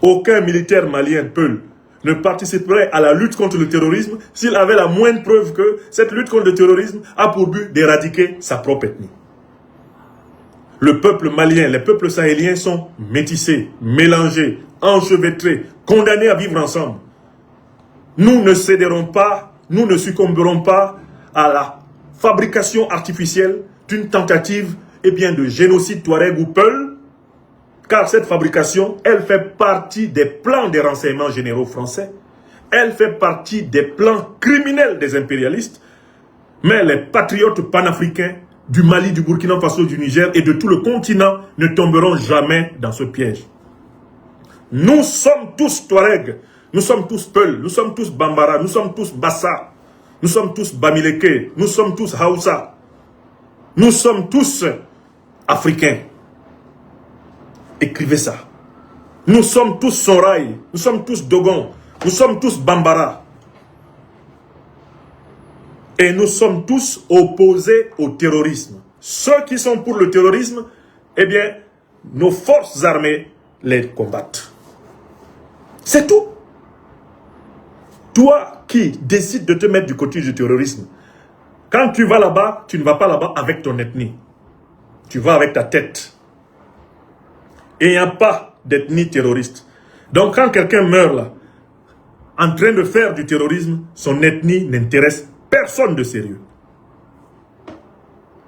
Aucun militaire malien, Peul, ne participerait à la lutte contre le terrorisme s'il avait la moindre preuve que cette lutte contre le terrorisme a pour but d'éradiquer sa propre ethnie. Le peuple malien, les peuples sahéliens sont métissés, mélangés, enchevêtrés, condamnés à vivre ensemble. Nous ne céderons pas, nous ne succomberons pas à la fabrication artificielle d'une tentative de génocide Touareg ou Peul, car cette fabrication, elle fait partie des plans des renseignements généraux français, elle fait partie des plans criminels des impérialistes, mais les patriotes panafricains du Mali, du Burkina Faso, du Niger et de tout le continent ne tomberont jamais dans ce piège. Nous sommes tous Touareg, nous sommes tous Peul, nous sommes tous Bambara, nous sommes tous Bassa, nous sommes tous Bamileke, nous sommes tous Haoussa, nous sommes tous Africains. Écrivez ça. Nous sommes tous Soraï, nous sommes tous Dogon, nous sommes tous Bambara. Et nous sommes tous opposés au terrorisme. Ceux qui sont pour le terrorisme, eh bien, nos forces armées les combattent. C'est tout. Toi qui décides de te mettre du côté du terrorisme, quand tu vas là-bas, tu ne vas pas là-bas avec ton ethnie. Tu vas avec ta tête. Et il n'y a pas d'ethnie terroriste. Donc quand quelqu'un meurt là, en train de faire du terrorisme, son ethnie n'intéresse personne de sérieux.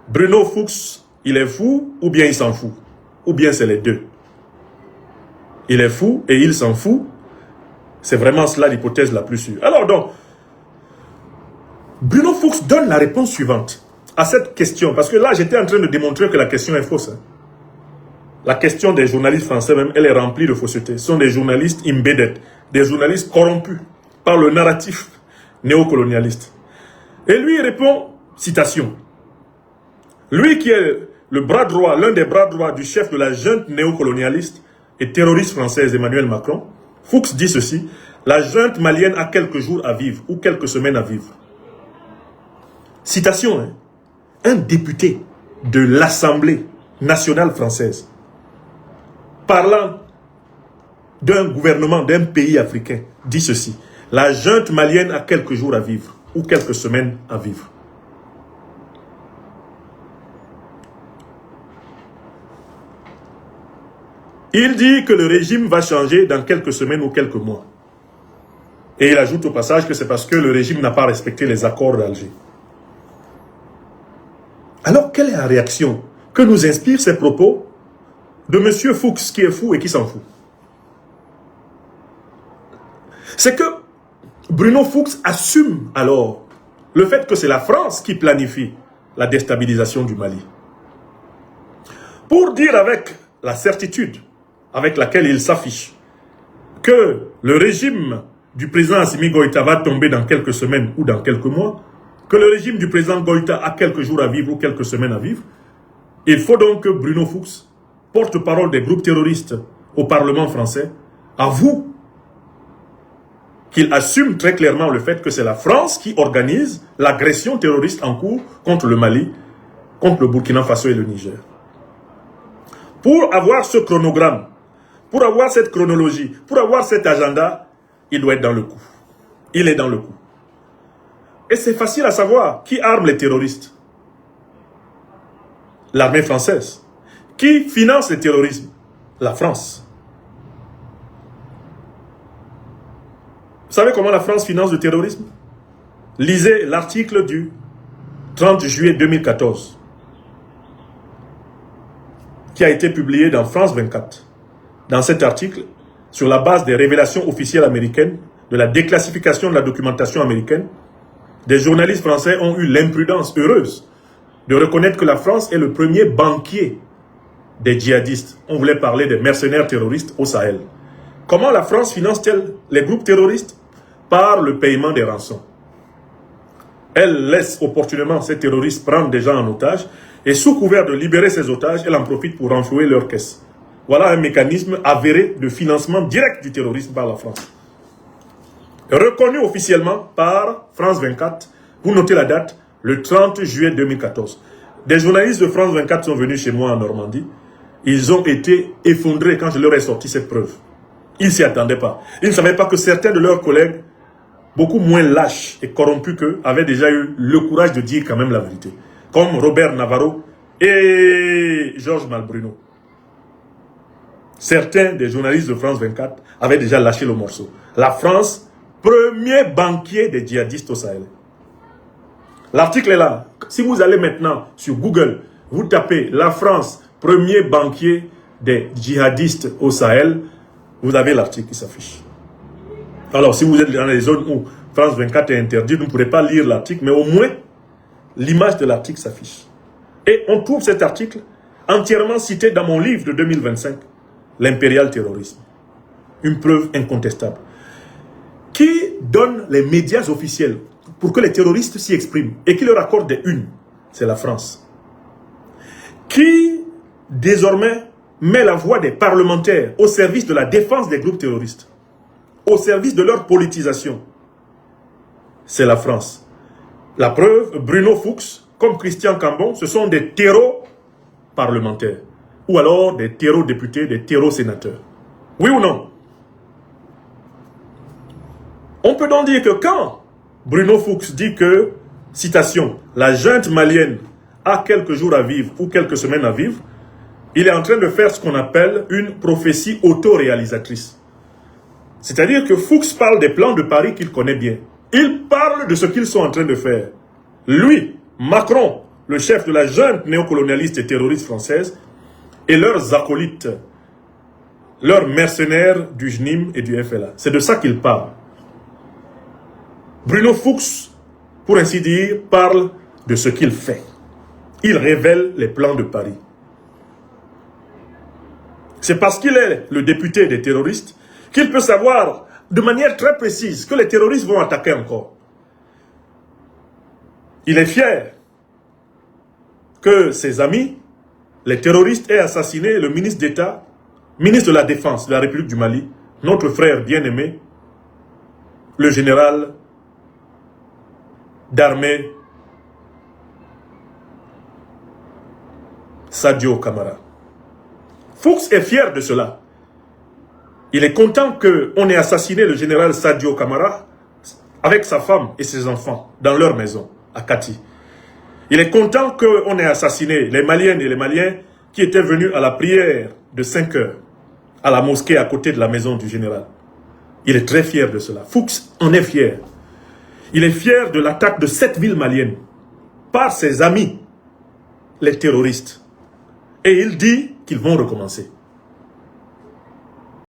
Bruno Fuchs, il est fou ou bien il s'en fout? Ou bien c'est les deux. Il est fou et il s'en fout. C'est vraiment cela l'hypothèse la plus sûre. Alors donc, Bruno Fuchs donne la réponse suivante à cette question. Parce que là, j'étais en train de démontrer que la question est fausse. Hein. La question des journalistes français même, elle est remplie de fausseté. Ce sont des journalistes embedded, des journalistes corrompus par le narratif néocolonialiste. Et lui, il répond, citation, lui qui est le bras droit, l'un des bras droits du chef de la junte néocolonialiste et terroriste française Emmanuel Macron, Fuchs dit ceci, la junte malienne a quelques jours à vivre ou quelques semaines à vivre. Citation, hein, un député de l'Assemblée nationale française, parlant d'un gouvernement d'un pays africain, dit ceci: la junte malienne a quelques jours à vivre, ou quelques semaines à vivre. Il dit que le régime va changer dans quelques semaines ou quelques mois. Et il ajoute au passage que c'est parce que le régime n'a pas respecté les accords d'Alger. Alors, quelle est la réaction que nous inspirent ces propos de M. Fuchs, qui est fou et qui s'en fout? C'est que Bruno Fuchs assume alors le fait que c'est la France qui planifie la déstabilisation du Mali. Pour dire avec la certitude avec laquelle il s'affiche que le régime du président Assimi Goïta va tomber dans quelques semaines ou dans quelques mois, que le régime du président Goïta a quelques jours à vivre ou quelques semaines à vivre, il faut donc que Bruno Fuchs, porte-parole des groupes terroristes au Parlement français, avoue qu'il assume très clairement le fait que c'est la France qui organise l'agression terroriste en cours contre le Mali, contre le Burkina Faso et le Niger. Pour avoir ce chronogramme, pour avoir cette chronologie, pour avoir cet agenda, il doit être dans le coup. Il est dans le coup. Et c'est facile à savoir qui arme les terroristes. L'armée française. Qui finance le terrorisme? La France. Vous savez comment la France finance le terrorisme? Lisez l'article du 30 juillet 2014 qui a été publié dans France 24. Dans cet article, sur la base des révélations officielles américaines, de la déclassification de la documentation américaine, des journalistes français ont eu l'imprudence heureuse de reconnaître que la France est le premier banquier des djihadistes. On voulait parler des mercenaires terroristes au Sahel. Comment la France finance-t-elle les groupes terroristes? Par le paiement des rançons. Elle laisse opportunément ces terroristes prendre des gens en otage et sous couvert de libérer ces otages, elle en profite pour renflouer leurs caisses. Voilà un mécanisme avéré de financement direct du terrorisme par la France. Reconnu officiellement par France 24, vous notez la date, le 30 juillet 2014. Des journalistes de France 24 sont venus chez moi en Normandie. Ils ont été effondrés quand je leur ai sorti cette preuve. Ils ne s'y attendaient pas. Ils ne savaient pas que certains de leurs collègues, beaucoup moins lâches et corrompus qu'eux, avaient déjà eu le courage de dire quand même la vérité. Comme Robert Navarro et Georges Malbruno. Certains des journalistes de France 24 avaient déjà lâché le morceau. La France, premier banquier des djihadistes au Sahel. L'article est là. Si vous allez maintenant sur Google, vous tapez la France, premier banquier des djihadistes au Sahel, vous avez l'article qui s'affiche. Alors, si vous êtes dans les zones où France 24 est interdite, vous ne pourrez pas lire l'article, mais au moins, l'image de l'article s'affiche. Et on trouve cet article entièrement cité dans mon livre de 2025, L'impérial terrorisme. Une preuve incontestable. Qui donne les médias officiels pour que les terroristes s'y expriment et qui leur accorde des unes? C'est la France. Qui, désormais, met la voix des parlementaires au service de la défense des groupes terroristes, au service de leur politisation? C'est la France. La preuve, Bruno Fuchs, comme Christian Cambon, ce sont des terreaux parlementaires. Ou alors des terreaux députés, des terreaux sénateurs. Oui ou non? On peut donc dire que quand Bruno Fuchs dit que, citation, la junte malienne a quelques jours à vivre ou quelques semaines à vivre, il est en train de faire ce qu'on appelle une prophétie autoréalisatrice. C'est-à-dire que Fuchs parle des plans de Paris qu'il connaît bien. Il parle de ce qu'ils sont en train de faire. Lui, Macron, le chef de la junte néocolonialiste et terroriste française, et leurs acolytes, leurs mercenaires du JNIM et du FLA. C'est de ça qu'il parle. Bruno Fuchs, pour ainsi dire, parle de ce qu'il fait. Il révèle les plans de Paris. C'est parce qu'il est le député des terroristes qu'il peut savoir de manière très précise que les terroristes vont attaquer encore. Il est fier que ses amis, les terroristes, aient assassiné le ministre d'État, ministre de la Défense de la République du Mali, notre frère bien-aimé, le général d'armée Sadio Camara. Fuchs est fier de cela. Il est content qu'on ait assassiné le général Sadio Camara avec sa femme et ses enfants dans leur maison à Kati. Il est content qu'on ait assassiné les Maliennes et les Maliens qui étaient venus à la prière de 5 heures à la mosquée à côté de la maison du général. Il est très fier de cela. Fuchs en est fier. Il est fier de l'attaque de 7 villes maliennes par ses amis, les terroristes. Et il dit qu'ils vont recommencer.